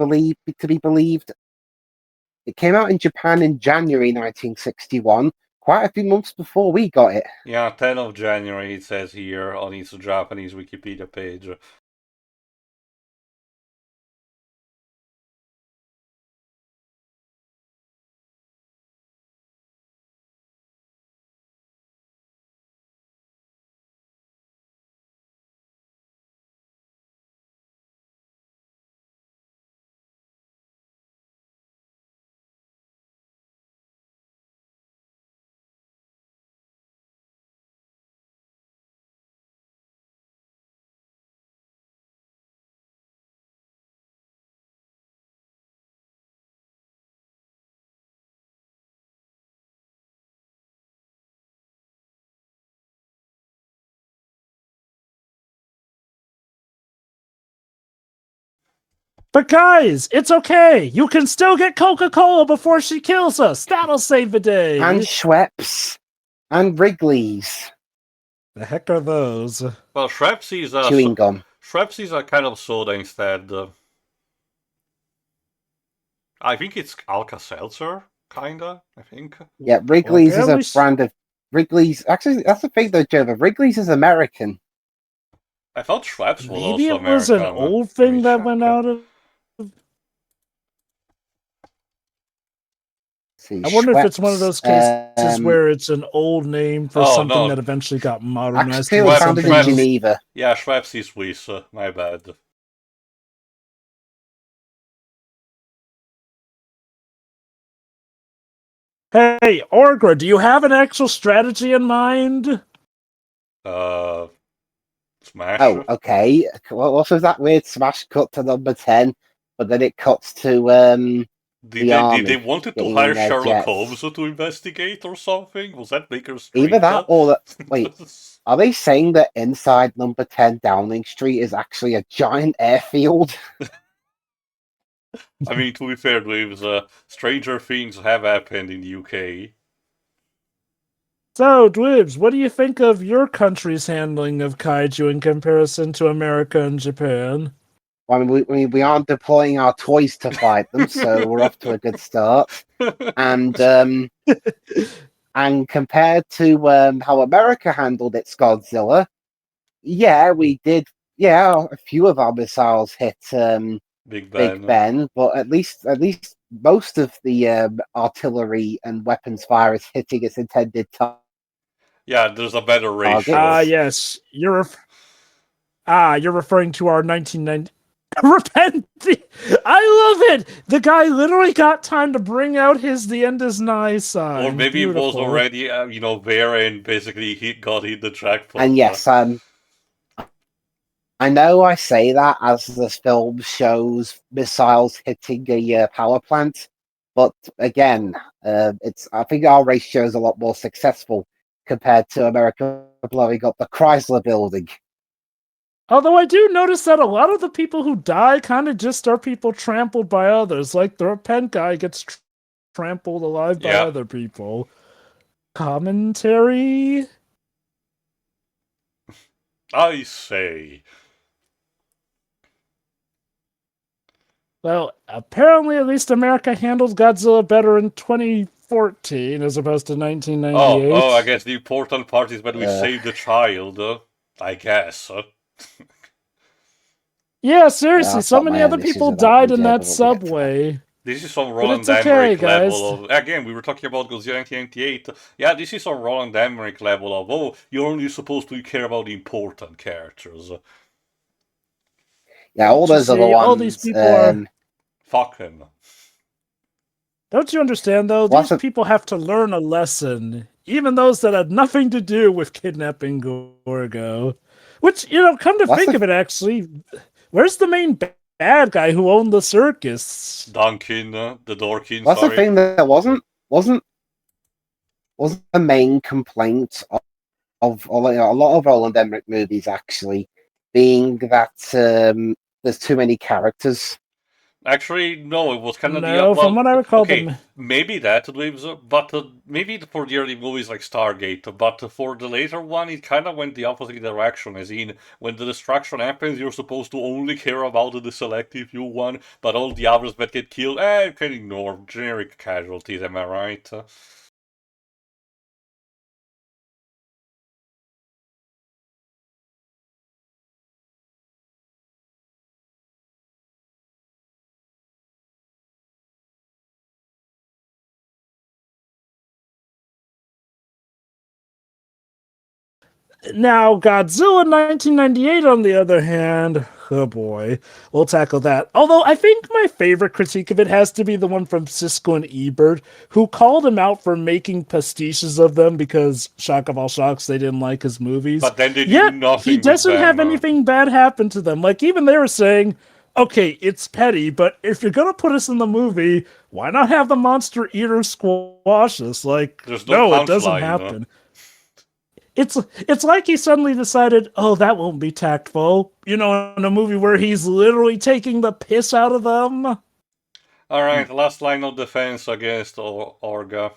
Speaker 1: be believed, it came out in Japan in January 1961, quite a few months before we got it.
Speaker 2: Yeah, 10th of January, it says here on its Japanese Wikipedia page.
Speaker 3: But guys, it's okay. You can still get Coca-Cola before she kills us. That'll save the day.
Speaker 1: And Schweppes. And Wrigley's.
Speaker 3: The heck are those?
Speaker 2: Well, Schweppes are
Speaker 1: Chewing gum.
Speaker 2: Schweppes are kind of soda instead. I think it's Alka-Seltzer, kinda, I think.
Speaker 1: Yeah, Wrigley's
Speaker 3: Okay,
Speaker 1: is a brand of... Wrigley's... Actually, that's the thing though, Joe. Wrigley's is American.
Speaker 2: I thought Schweppes was
Speaker 3: Maybe
Speaker 2: also
Speaker 3: it was an
Speaker 2: American.
Speaker 3: old thing that went out of...
Speaker 1: See,
Speaker 3: I wonder if it's
Speaker 1: Schweppes,
Speaker 3: one of those cases where it's an old name for something that eventually got modernized.
Speaker 1: Actually, it was founded in Geneva.
Speaker 2: Yeah, Schweppes is Swiss, my bad.
Speaker 3: Hey, Ogra, do you have an actual strategy in mind?
Speaker 2: Smash.
Speaker 1: Oh, okay. What was that weird smash cut to number 10, but then it cuts to
Speaker 2: Did they wanted to hire Sherlock Holmes to investigate or something? Was that Baker Street?
Speaker 1: Either that or that. Wait, are they saying that inside number 10 Downing Street is actually a giant airfield?
Speaker 2: I mean, to be fair, Dweebs, stranger things have happened in the UK.
Speaker 3: So, Dweebs, what do you think of your country's handling of kaiju in comparison to America and Japan?
Speaker 1: I mean, we aren't deploying our toys to fight them, so we're off to a good start. And and compared to how America handled its Godzilla, yeah, we did. Yeah, a few of our missiles hit
Speaker 2: Big
Speaker 1: Ben, but at least most of the artillery and weapons fire is hitting its intended target.
Speaker 2: Yeah, there's a better ratio.
Speaker 3: Yes, you're referring to our 1990. Repent! I love it. The guy literally got time to bring out his "the end is nigh" sign.
Speaker 2: Or maybe
Speaker 3: Beautiful.
Speaker 2: it was already, there, and basically he got hit the jackpot.
Speaker 1: And yes, I know I say that as the film shows missiles hitting a power plant, but again, I think our ratio is a lot more successful compared to America blowing up the Chrysler Building.
Speaker 3: Although I do notice that a lot of the people who die kind of just are people trampled by others. Like the repent guy gets trampled alive by other people. Commentary?
Speaker 2: I say. Well,
Speaker 3: apparently at least America handled Godzilla better in 2014 2014 as opposed to 1998.
Speaker 2: Oh, I guess the important part is when we save the child. I guess.
Speaker 3: Yeah, seriously,
Speaker 1: I've
Speaker 3: so
Speaker 1: got
Speaker 3: many
Speaker 1: my
Speaker 3: other
Speaker 1: own issues
Speaker 3: people
Speaker 1: with that
Speaker 3: died
Speaker 1: movie,
Speaker 3: in
Speaker 1: but
Speaker 3: that
Speaker 1: we'll get to that.
Speaker 3: subway.
Speaker 2: This is some
Speaker 3: But
Speaker 2: Roland
Speaker 3: it's okay,
Speaker 2: Emmerich
Speaker 3: guys.
Speaker 2: level of... Again, we were talking about Godzilla 1998. Yeah, this is some Roland Emmerich level of, oh, you're only supposed to care about the important characters.
Speaker 1: Yeah, all
Speaker 3: You
Speaker 1: those other
Speaker 3: see, all these
Speaker 1: ones.
Speaker 3: people are...
Speaker 2: Fuck him.
Speaker 3: Don't you understand, though?
Speaker 1: What's
Speaker 3: These
Speaker 1: it-
Speaker 3: people have to learn a lesson. Even those that had nothing to do with kidnapping Gorgo. Which, come to think of it, actually, where's the main bad guy who owned the circus?
Speaker 2: Duncan, the Dorkin,
Speaker 1: That's
Speaker 2: sorry.
Speaker 1: the thing that wasn't the main complaint of a lot of Roland Emmerich movies actually being that there's too many characters.
Speaker 2: Actually, no, it was kind of
Speaker 3: No, from what I recall,
Speaker 2: okay, maybe that, but maybe for the early movies like Stargate, but for the later one, it kind of went the opposite direction. As in, when the destruction happens, you're supposed to only care about the selective few one, but all the others that get killed, you can ignore generic casualties. Am I right?
Speaker 3: Now, Godzilla 1998, on the other hand, oh boy, we'll tackle that. Although I think my favorite critique of it has to be the one from Siskel and Ebert, who called him out for making pastiches of them because, shock of all shocks, they didn't like his movies.
Speaker 2: But then they
Speaker 3: Yet,
Speaker 2: did nothing
Speaker 3: he doesn't
Speaker 2: with them.
Speaker 3: have anything bad happen to them. Like, even they were saying, okay, it's petty, but if you're gonna put us in the movie, why not have the monster eater squash us? Like,
Speaker 2: There's no
Speaker 3: it doesn't
Speaker 2: punchline,
Speaker 3: happen. It's like he suddenly decided, oh, that won't be tactful. In a movie where he's literally taking the piss out of them.
Speaker 2: Alright, last line of defense against Orga.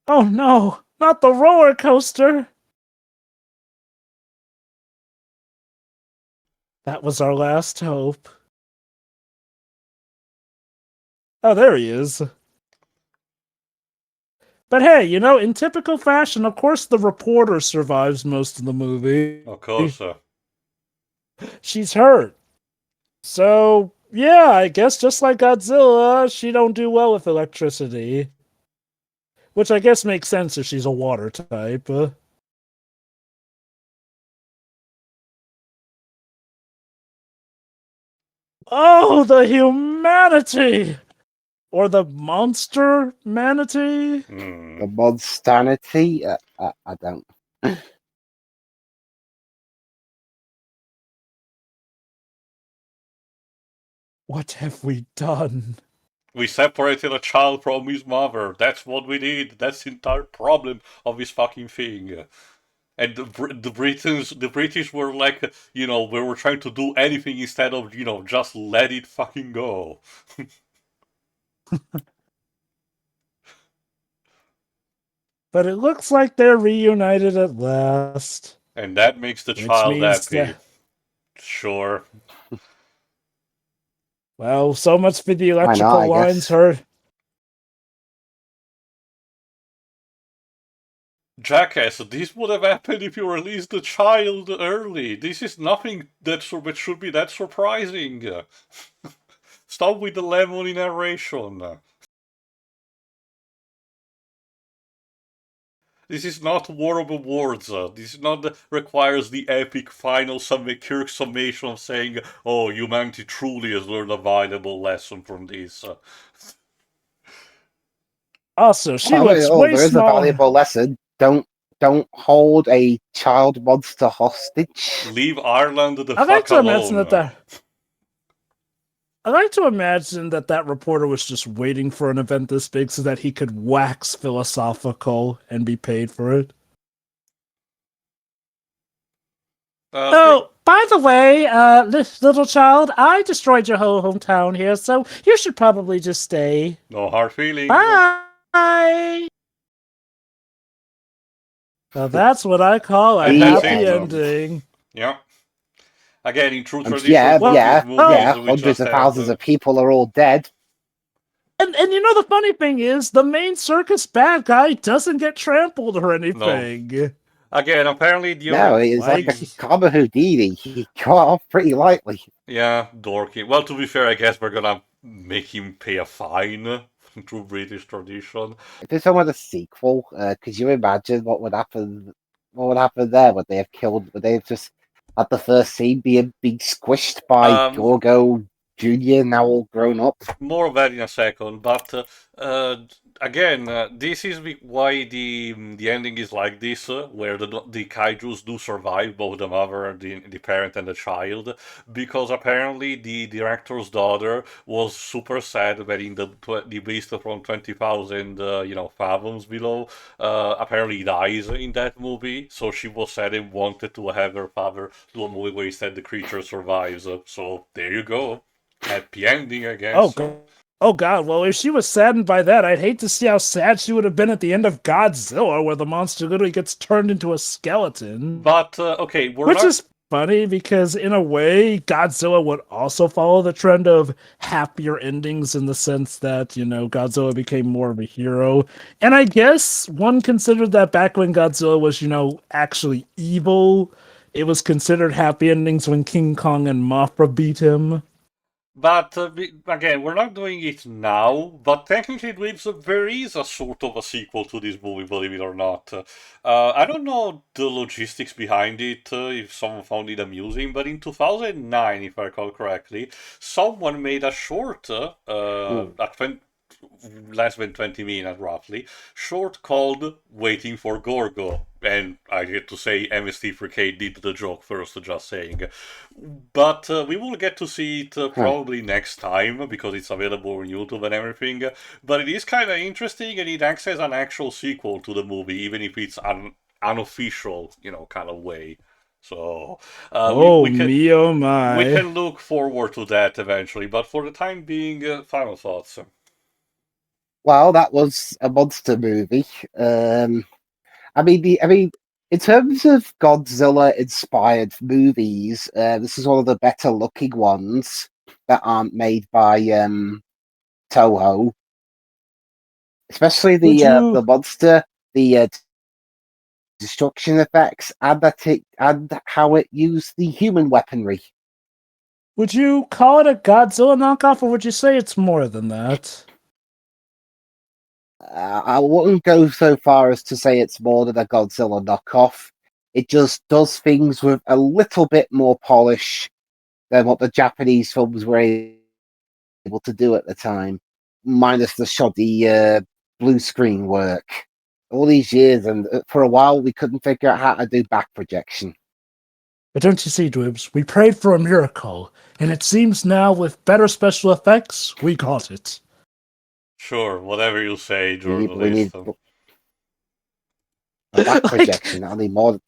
Speaker 3: Oh no, not the roller coaster. That was our last hope. Oh, there he is. But hey, in typical fashion, of course the reporter survives most of the movie.
Speaker 2: Of course.
Speaker 3: She's hurt. So, yeah, I guess just like Godzilla, she don't do well with electricity. Which I guess makes sense if she's a water type. Oh, the humanity! Or the monster manatee?
Speaker 1: The monstrosity. I don't.
Speaker 3: What have we done?
Speaker 2: We separated a child from his mother. That's what we did. That's the entire problem of this fucking thing. And the British were like, we were trying to do anything instead of, just let it fucking go.
Speaker 3: But it looks like they're reunited at last.
Speaker 2: And that makes the child happy. Sure.
Speaker 3: Well, so much for the
Speaker 1: I
Speaker 3: electrical lines
Speaker 1: guess.
Speaker 3: heard.
Speaker 2: Jackass, this would have happened if you released the child early. This is nothing that should be that surprising. Stop with the lemony narration. This is not War of Awards. This is not requires the epic final Kirk summation of saying, "Oh, humanity truly has learned a valuable lesson from this."
Speaker 3: Also, she looks way
Speaker 1: there is a
Speaker 3: smaller.
Speaker 1: valuable lesson. Don't hold a child monster hostage.
Speaker 2: Leave Ireland the
Speaker 3: I like
Speaker 2: fuck
Speaker 3: to
Speaker 2: alone.
Speaker 3: I like to imagine that reporter was just waiting for an event this big so that he could wax philosophical and be paid for it. Oh, by the way, this little child, I destroyed your whole hometown here, so you should probably just stay.
Speaker 2: No hard feelings.
Speaker 3: Bye! Now that's what I call a happy ending.
Speaker 2: Yeah. Again, in true
Speaker 1: And
Speaker 2: tradition
Speaker 1: yeah,
Speaker 2: of
Speaker 1: yeah,
Speaker 2: these movies,
Speaker 1: yeah.
Speaker 2: we
Speaker 1: Hundreds
Speaker 2: just
Speaker 1: of
Speaker 2: had
Speaker 1: thousands of people are all dead.
Speaker 3: And you know the funny thing is, the main circus bad guy doesn't get trampled or anything.
Speaker 2: Again, apparently
Speaker 1: No, it's like a Kama Houdini. He got off pretty lightly.
Speaker 2: Yeah, dorky. Well, to be fair, I guess we're gonna make him pay a fine through British tradition.
Speaker 1: If there's someone a sequel, could you imagine what would happen? What would happen there? Would they have killed? Would they have just at the first scene being squished by Gorgo Junior, now all grown up?
Speaker 2: More of that in a second, but again, this is why the ending is like this, where the kaijus do survive, both the mother, the parent, and the child, because apparently the director's daughter was super sad that in the beast from 20,000 fathoms below apparently dies in that movie, so she was sad and wanted to have her father do a movie where instead the creature survives. So there you go. Happy ending, I guess.
Speaker 3: Oh God! Well, if she was saddened by that, I'd hate to see how sad she would have been at the end of Godzilla, where the monster literally gets turned into a skeleton.
Speaker 2: But okay,
Speaker 3: which is funny because in a way, Godzilla would also follow the trend of happier endings in the sense that Godzilla became more of a hero, and I guess one considered that back when Godzilla was actually evil, it was considered happy endings when King Kong and Mothra beat him.
Speaker 2: But again, we're not doing it now, but technically there is a sort of a sequel to this movie, believe it or not. I don't know the logistics behind it, if someone found it amusing, but in 2009, if I recall correctly, someone made a short, less than 20 minutes roughly, short called Waiting for Gorgo. And I get to say MST3K did the joke first, just saying. But we will get to see it probably next time, because it's available on YouTube and everything. But it is kind of interesting, and it acts as an actual sequel to the movie, even if it's an unofficial, kind of way. So we can look forward to that eventually. But for the time being, final thoughts.
Speaker 1: Well, that was a monster movie. I mean, in terms of Godzilla-inspired movies, this is one of the better-looking ones that aren't made by Toho. Especially the monster, the destruction effects, and how it used the human weaponry.
Speaker 3: Would you call it a Godzilla knockoff, or would you say it's more than that?
Speaker 1: I wouldn't go so far as to say it's more than a Godzilla knockoff. It just does things with a little bit more polish than what the Japanese films were able to do at the time, minus the shoddy blue screen work. All these years, and for a while, we couldn't figure out how to do back projection.
Speaker 3: But don't you see, Dwibs, we prayed for a miracle, and it seems now with better special effects, we got it.
Speaker 2: Sure, whatever you say, journalist.
Speaker 1: Back projection, I need more.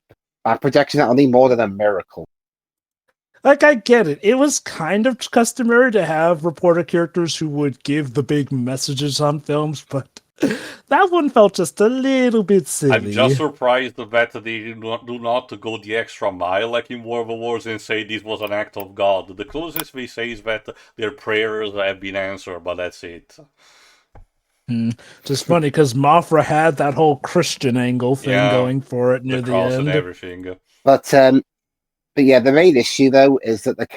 Speaker 1: Back projection, I need more than a miracle.
Speaker 3: Like, I get it. It was kind of customary to have reporter characters who would give the big messages on films, but that one felt just a little bit silly.
Speaker 2: I'm just surprised that they do not go the extra mile like in War of the Wars and say this was an act of God. The closest we say is that their prayers have been answered, but that's it.
Speaker 3: Just funny because Mothra had that whole Christian angle thing going for it near the end.
Speaker 2: And everything.
Speaker 1: But yeah, the main issue though is that the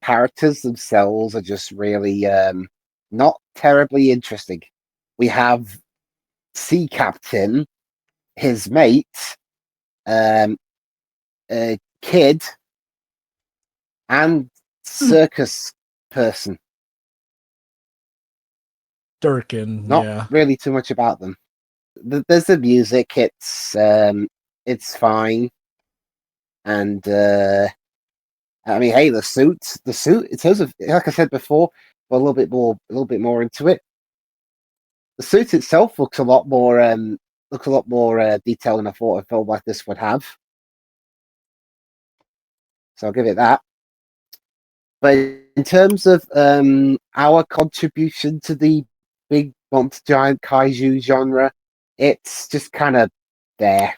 Speaker 1: characters themselves are just really not terribly interesting. We have Sea Captain, his mate, a kid, and circus person.
Speaker 3: Durkin,
Speaker 1: Not really too much about them. There's the music. It's fine, and I mean, hey, the suit. In terms of, like I said before, but a little bit more into it. The suit itself looks a lot more detailed than I thought a film like this would have. So I'll give it that. But in terms of our contribution to the big monster giant kaiju genre, it's just kind of there.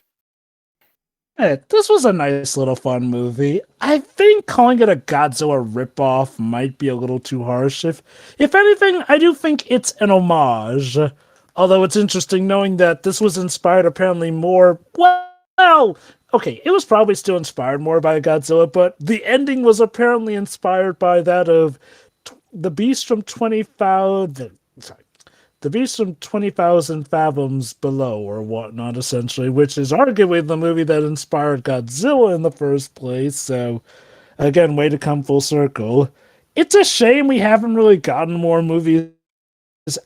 Speaker 3: This was a nice little fun movie. I think calling it a Godzilla ripoff might be a little too harsh. If anything, I do think it's an homage. Although it's interesting knowing that this was inspired apparently more, well, okay, it was probably still inspired more by Godzilla, but the ending was apparently inspired by that of the Beast from 20,000. Sorry, the Beast from 20,000 Fathoms Below, or whatnot, essentially, which is arguably the movie that inspired Godzilla in the first place. So, again, way to come full circle. It's a shame we haven't really gotten more movies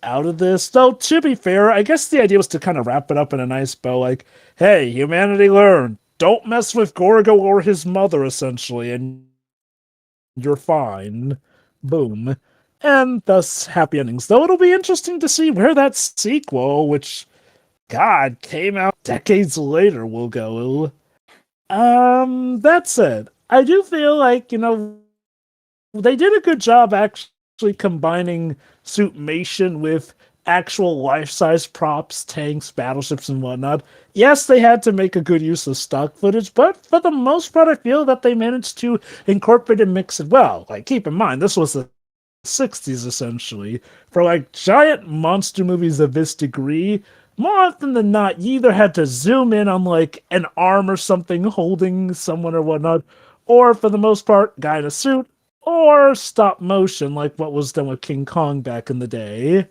Speaker 3: out of this. Though, to be fair, I guess the idea was to kind of wrap it up in a nice bow, like, hey, humanity learned. Don't mess with Gorgo or his mother, essentially, and you're fine. Boom. And thus, happy endings. Though it'll be interesting to see where that sequel, which, God, came out decades later, will go. That said, I do feel like, they did a good job actually combining suitmation with actual life-size props, tanks, battleships, and whatnot. Yes, they had to make a good use of stock footage, but for the most part, I feel that they managed to incorporate and mix it well. Like, keep in mind, this was the 60s, essentially. For, like, giant monster movies of this degree, more often than not, you either had to zoom in on, like, an arm or something holding someone or whatnot, or, for the most part, guy in a suit, or stop motion, like what was done with King Kong back in the day.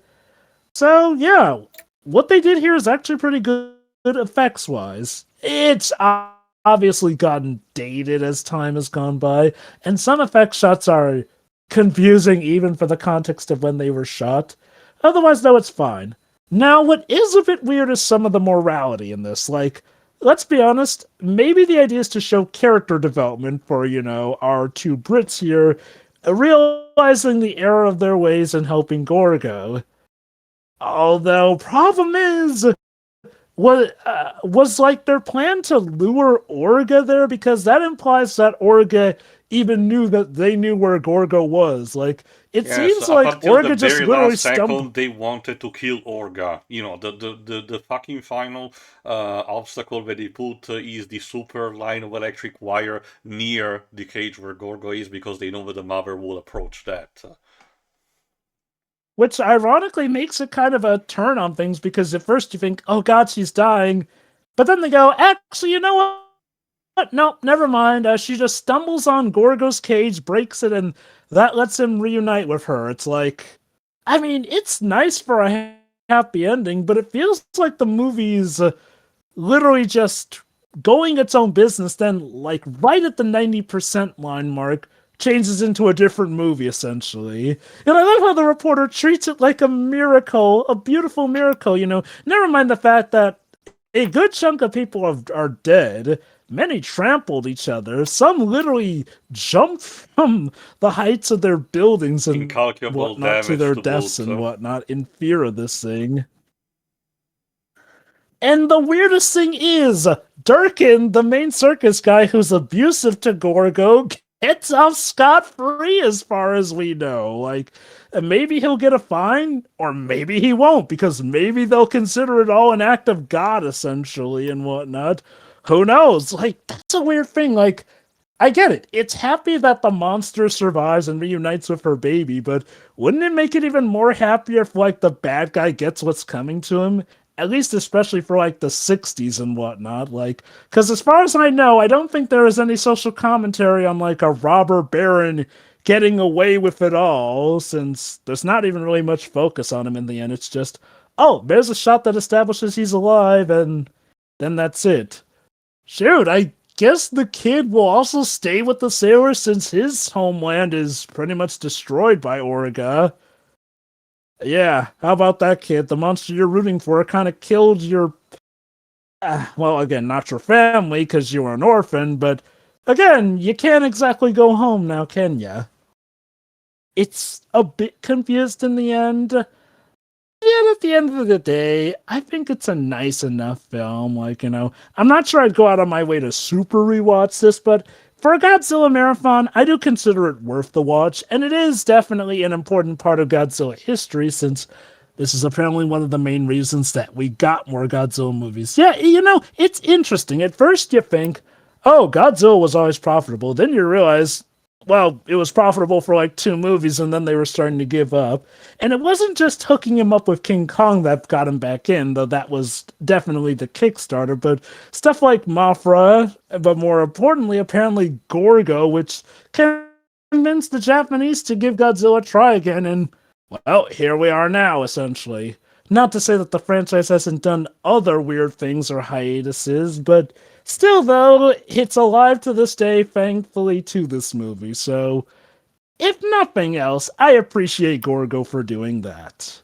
Speaker 3: So, yeah, what they did here is actually pretty good effects-wise. It's obviously gotten dated as time has gone by, and some effect shots are confusing even for the context of when they were shot. Otherwise, though, it's fine. Now, what is a bit weird is some of the morality in this. Like, let's be honest, maybe the idea is to show character development for, our two Brits here, realizing the error of their ways and helping Gorgo. Although, problem is, was like their plan to lure Orga there? Because that implies that Orga even knew that they knew where Gorgo was. Like, it seems like Orga just literally stumbled.
Speaker 2: They wanted to kill Orga. The fucking final obstacle that they put is the super line of electric wire near the cage where Gorgo is, because they know that the mother will approach that.
Speaker 3: Which ironically makes it kind of a turn on things, because at first you think, oh god, she's dying. But then they go, actually, you know what? No, never mind. She just stumbles on Gorgo's cage, breaks it, and that lets him reunite with her. It's like, I mean, it's nice for a happy ending, but it feels like the movie's literally just going its own business, then, like, right at the 90% line mark, changes into a different movie, essentially. And I love how the reporter treats it like a miracle, a beautiful miracle, Never mind the fact that a good chunk of people are dead. Many trampled each other. Some literally jumped from the heights of their buildings and whatnot to their deaths and whatnot in fear of this thing. And the weirdest thing is, Durkin, the main circus guy who's abusive to Gorgo, gets off scot-free as far as we know. Like, maybe he'll get a fine, or maybe he won't, because maybe they'll consider it all an act of God, essentially, and whatnot. Who knows? Like, that's a weird thing. Like, I get it. It's happy that the monster survives and reunites with her baby, but wouldn't it make it even more happier if, like, the bad guy gets what's coming to him? At least especially for, like, the 60s and whatnot. Like, because as far as I know, I don't think there is any social commentary on, like, a robber baron getting away with it all, since there's not even really much focus on him in the end. It's just, oh, there's a shot that establishes he's alive, and then that's it. Shoot, I guess the kid will also stay with the sailors since his homeland is pretty much destroyed by Orga. Yeah, how about that, kid? The monster you're rooting for kind of killed your... well, again, not your family, because you were an orphan, but again, you can't exactly go home now, can ya? It's a bit confused in the end. Yeah, at the end of the day, I think it's a nice enough film. Like, I'm not sure I'd go out on my way to super rewatch this, but for a Godzilla marathon, I do consider it worth the watch, and it is definitely an important part of Godzilla history, since This is apparently one of the main reasons that we got more Godzilla movies. Yeah, you know, it's interesting. At first you think, oh, Godzilla was always profitable. Then you realize, well, it was profitable for like 2 movies and then they were starting to give up. And it wasn't just hooking him up with King Kong that got him back in, though that was definitely the Kickstarter, but stuff like Mothra, but more importantly, apparently Gorgo, which convinced the Japanese to give Godzilla a try again, and well, here we are now, essentially. Not to say that the franchise hasn't done other weird things or hiatuses, but still, though, it's alive to this day, thankfully, to this movie. So, if nothing else, I appreciate Gorgo for doing that.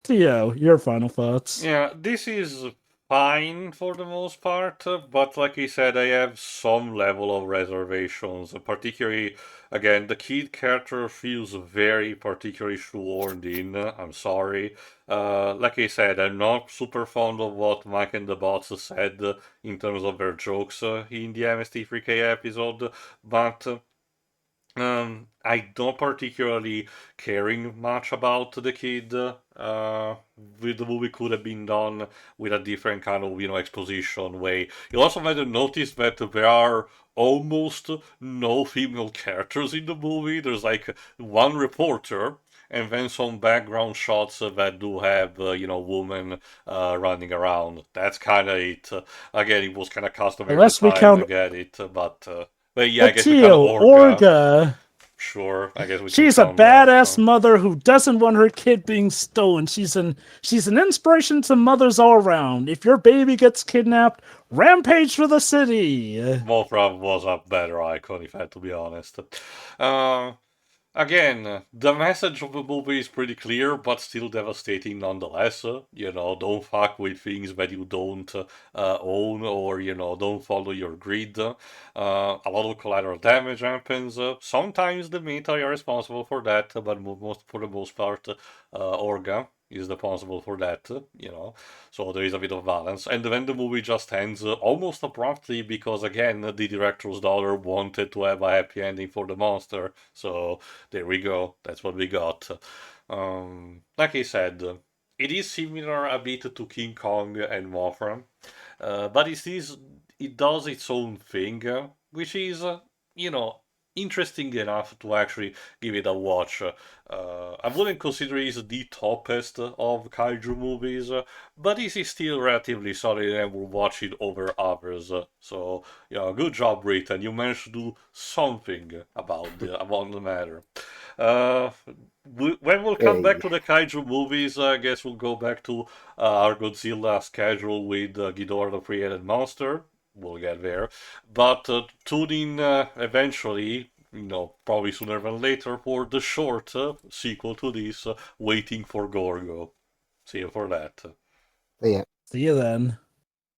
Speaker 3: Theo, your final thoughts?
Speaker 2: Yeah, this is fine for the most part, but like I said, I have some level of reservations. Particularly, again, the kid character feels very particularly shoehorned in. I'm sorry. Like I said, I'm not super fond of what Mike and the Bots said in terms of their jokes in the MST3K episode, but I don't particularly caring much about the kid. The movie could have been done with a different kind of, exposition way. You also might have noticed that there are almost no female characters in the movie. There's like one reporter, and then some background shots that do have, women running around. That's kind of it. Again, it was kind of customary at
Speaker 3: Unless
Speaker 2: the
Speaker 3: we
Speaker 2: time, I
Speaker 3: count
Speaker 2: get it, but yeah, I guess we count
Speaker 3: Theo, Orga.
Speaker 2: Sure, I guess we can
Speaker 3: She's a
Speaker 2: count that.
Speaker 3: badass mother who doesn't want her kid being stolen. She's an inspiration to mothers all around. If your baby gets kidnapped, rampage for the city.
Speaker 2: Mothra was a better icon, if I had to be honest. Uh, Again, the message of the movie is pretty clear, but still devastating nonetheless. Don't fuck with things that you don't own, or, don't follow your greed. A lot of collateral damage happens. Sometimes the meta are responsible for that, but for the most part, Orga is responsible for that, so there is a bit of balance. And then the movie just ends almost abruptly because, again, the director's daughter wanted to have a happy ending for the monster, so there we go. That's what we got. Like I said, it is similar a bit to King Kong and Mothra, but it does its own thing, which is, interesting enough to actually give it a watch. I wouldn't consider it the toppest of kaiju movies, but this is still relatively solid and will watch it over others. So, good job, Britain. You managed to do something about the matter. When we'll come back to the kaiju movies, I guess we'll go back to our Godzilla schedule with Ghidorah the Three-Headed Monster. We'll get there. But tune in eventually, probably sooner than later, for the short sequel to this, Waiting for Gorgo. See you for that.
Speaker 1: Yeah.
Speaker 3: See you then.